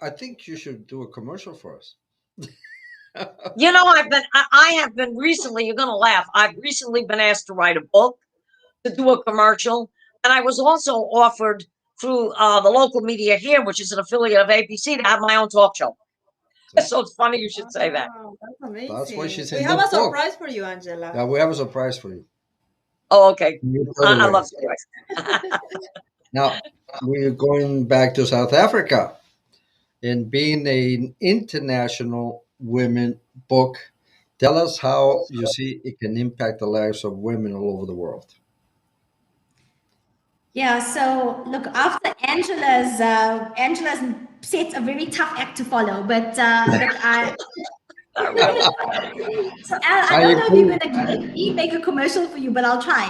Speaker 1: I think you should do a commercial for us.
Speaker 3: You know, I have been recently, you're going to laugh. I've recently been asked to write a book, to do a commercial. And I was also offered through the local media here, which is an affiliate of ABC, to have my own talk show. So it's funny you should say that.
Speaker 2: Wow, that's amazing.
Speaker 1: That's why she's
Speaker 2: We
Speaker 1: in
Speaker 2: have
Speaker 1: the
Speaker 2: a
Speaker 1: book.
Speaker 2: surprise for you, Angela.
Speaker 1: Yeah, we have a surprise for you.
Speaker 3: Oh, okay. I
Speaker 1: Anyway,
Speaker 3: love surprise.
Speaker 1: now we're going back to South Africa, and being an international women book. Tell us how you see it can impact the lives of women all over the world.
Speaker 4: Yeah, so look, after Angela's sets a very tough act to follow, but look,
Speaker 3: Not really.
Speaker 4: so I
Speaker 1: I
Speaker 4: don't know if you're
Speaker 1: agree.
Speaker 4: going to let me make a commercial for you, but I'll try.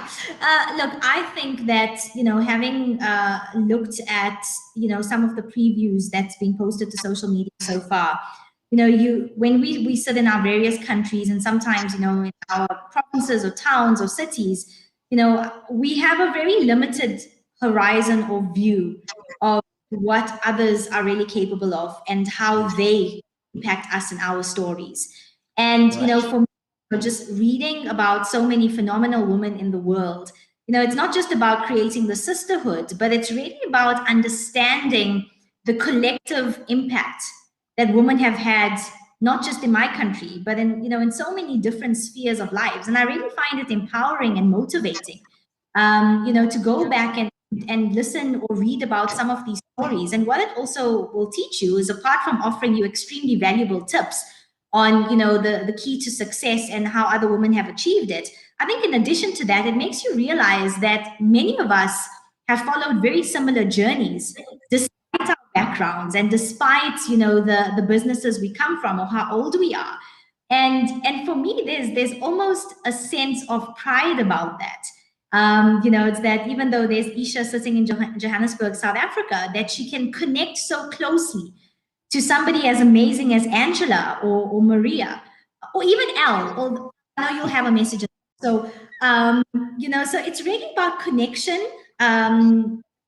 Speaker 4: Look, I think that, having looked at, some of the previews that's been posted to social media so far, when we sit in our various countries, and sometimes, in our provinces or towns or cities, we have a very limited horizon or view of what others are really capable of and how they impact us in our stories. And, for me, just reading about so many phenomenal women in the world, it's not just about creating the sisterhood, but it's really about understanding the collective impact that women have had, not just in my country, but in so many different spheres of lives. And I really find it empowering and motivating, to go back and listen or read about some of these stories. And what it also will teach you is, apart from offering you extremely valuable tips on, the key to success and how other women have achieved it, I think in addition to that, it makes you realize that many of us have followed very similar journeys despite our backgrounds and despite, the businesses we come from or how old we are. And for me, there's almost a sense of pride about that. It's that even though there's Esha sitting in Johannesburg, South Africa, that she can connect so closely to somebody as amazing as Angela or Maria or even Elle. Or I know you'll have a message. So, so it's really about connection.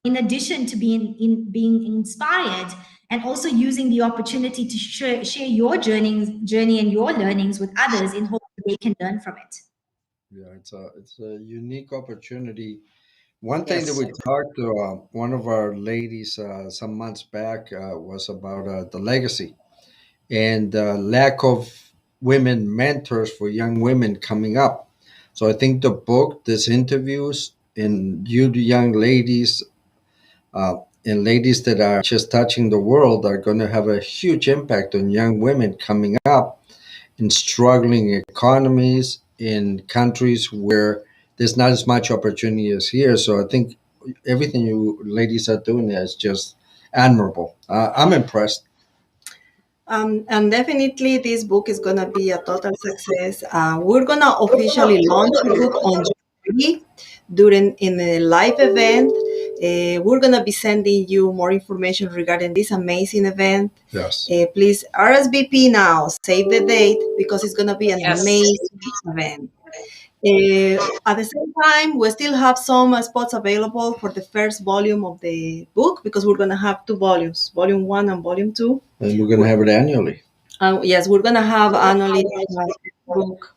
Speaker 4: In addition to being inspired, and also using the opportunity to share your journey and your learnings with others in hopes that they can learn from it.
Speaker 1: Yeah, it's a unique opportunity. One thing that
Speaker 3: Yes.
Speaker 1: we talked to one of our ladies some months back was about the legacy and lack of women mentors for young women coming up. So I think the book, these interviews, and you the young ladies and ladies that are just touching the world are going to have a huge impact on young women coming up in struggling economies in countries where there's not as much opportunity as here. So I think everything you ladies are doing is just admirable. I'm impressed.
Speaker 2: And definitely, this book is going to be a total success. We're going to officially launch the book on January during in a live event. We're going to be sending you more information regarding this amazing event.
Speaker 1: Yes.
Speaker 2: Please RSVP now, save the date because it's going to be an
Speaker 3: Yes.
Speaker 2: amazing event. At the same time, we still have some spots available for the first volume of the book because we're going to have two volumes, volume 1 and volume 2.
Speaker 1: And we're going to have it annually.
Speaker 2: Yes, we're gonna have annually book.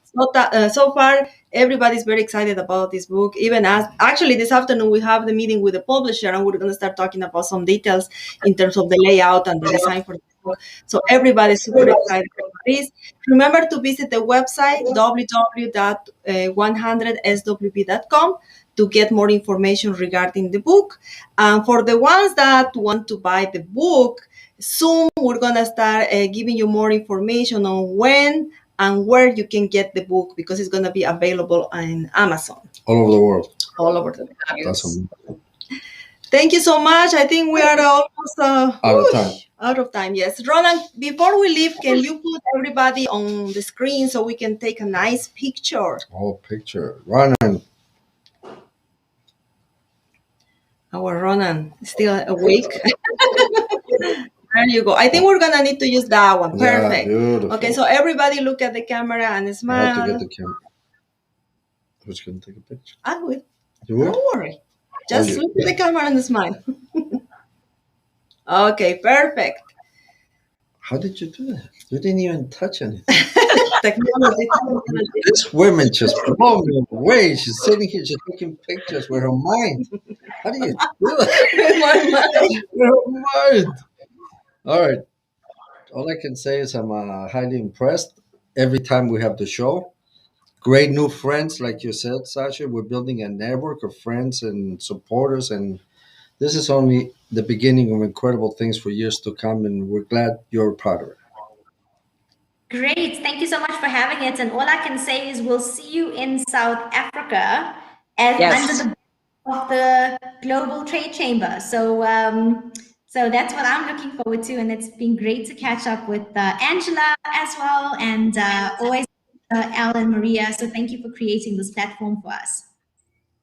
Speaker 2: So far, everybody's very excited about this book. Even as actually this afternoon we have the meeting with the publisher, and we're gonna start talking about some details in terms of the layout and the design for the book. So everybody's super excited about this. Remember to visit the website www.100swb.com to get more information regarding the book. And for the ones that want to buy the book, soon we're gonna start giving you more information on when and where you can get the book because it's gonna be available on Amazon
Speaker 1: All over the world.
Speaker 2: all over the world.
Speaker 1: That's amazing.
Speaker 2: Thank you so much. I think we are almost
Speaker 1: Out of time.
Speaker 2: out of time. Yes, Roland. Before we leave, can you put everybody on the screen so we can take a nice picture?
Speaker 1: Oh, picture. Ronan.
Speaker 2: Our Ronan is still awake. There you go. I think we're gonna need to use that one. Perfect.
Speaker 1: Yeah, beautiful.
Speaker 2: Okay, so everybody look at the camera and
Speaker 1: I have to
Speaker 2: smile.
Speaker 1: get the camera. Who's going to take a picture?
Speaker 2: I will.
Speaker 1: You will?
Speaker 2: Don't worry. Just
Speaker 1: you-
Speaker 2: look at the camera and smile. Okay, perfect.
Speaker 1: How did you do that? You didn't even touch anything.
Speaker 2: Technology.
Speaker 1: This woman just blow me away. She's sitting here just taking pictures with her mind. How do you do that? With her mind. All right. All I can say is I'm highly impressed every time we have the show. Great new friends, like you said, Sasha. We're building a network of friends and supporters, and this is only the beginning of incredible things for years to come, and we're glad you're a part of it.
Speaker 4: Great. Thank you so much for having it. And all I can say is we'll see you in South Africa as
Speaker 3: Yes.
Speaker 4: under the of the Global Trade Chamber. So that's what I'm looking forward to. And it's been great to catch up with Angela as well, and always Al and Maria. So thank you for creating this platform for us.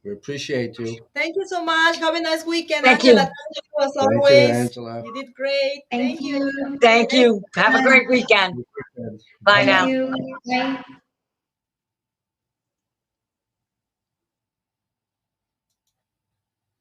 Speaker 1: We appreciate you.
Speaker 2: Thank you so much. Have a nice weekend,
Speaker 3: Thank
Speaker 2: Angela.
Speaker 3: you.
Speaker 2: Thank you as
Speaker 1: Thank you,
Speaker 2: always.
Speaker 1: Angela.
Speaker 2: You did great.
Speaker 4: Thank you.
Speaker 3: Thank you. Have a great weekend. Bye
Speaker 4: Thank
Speaker 3: now.
Speaker 4: you. Bye.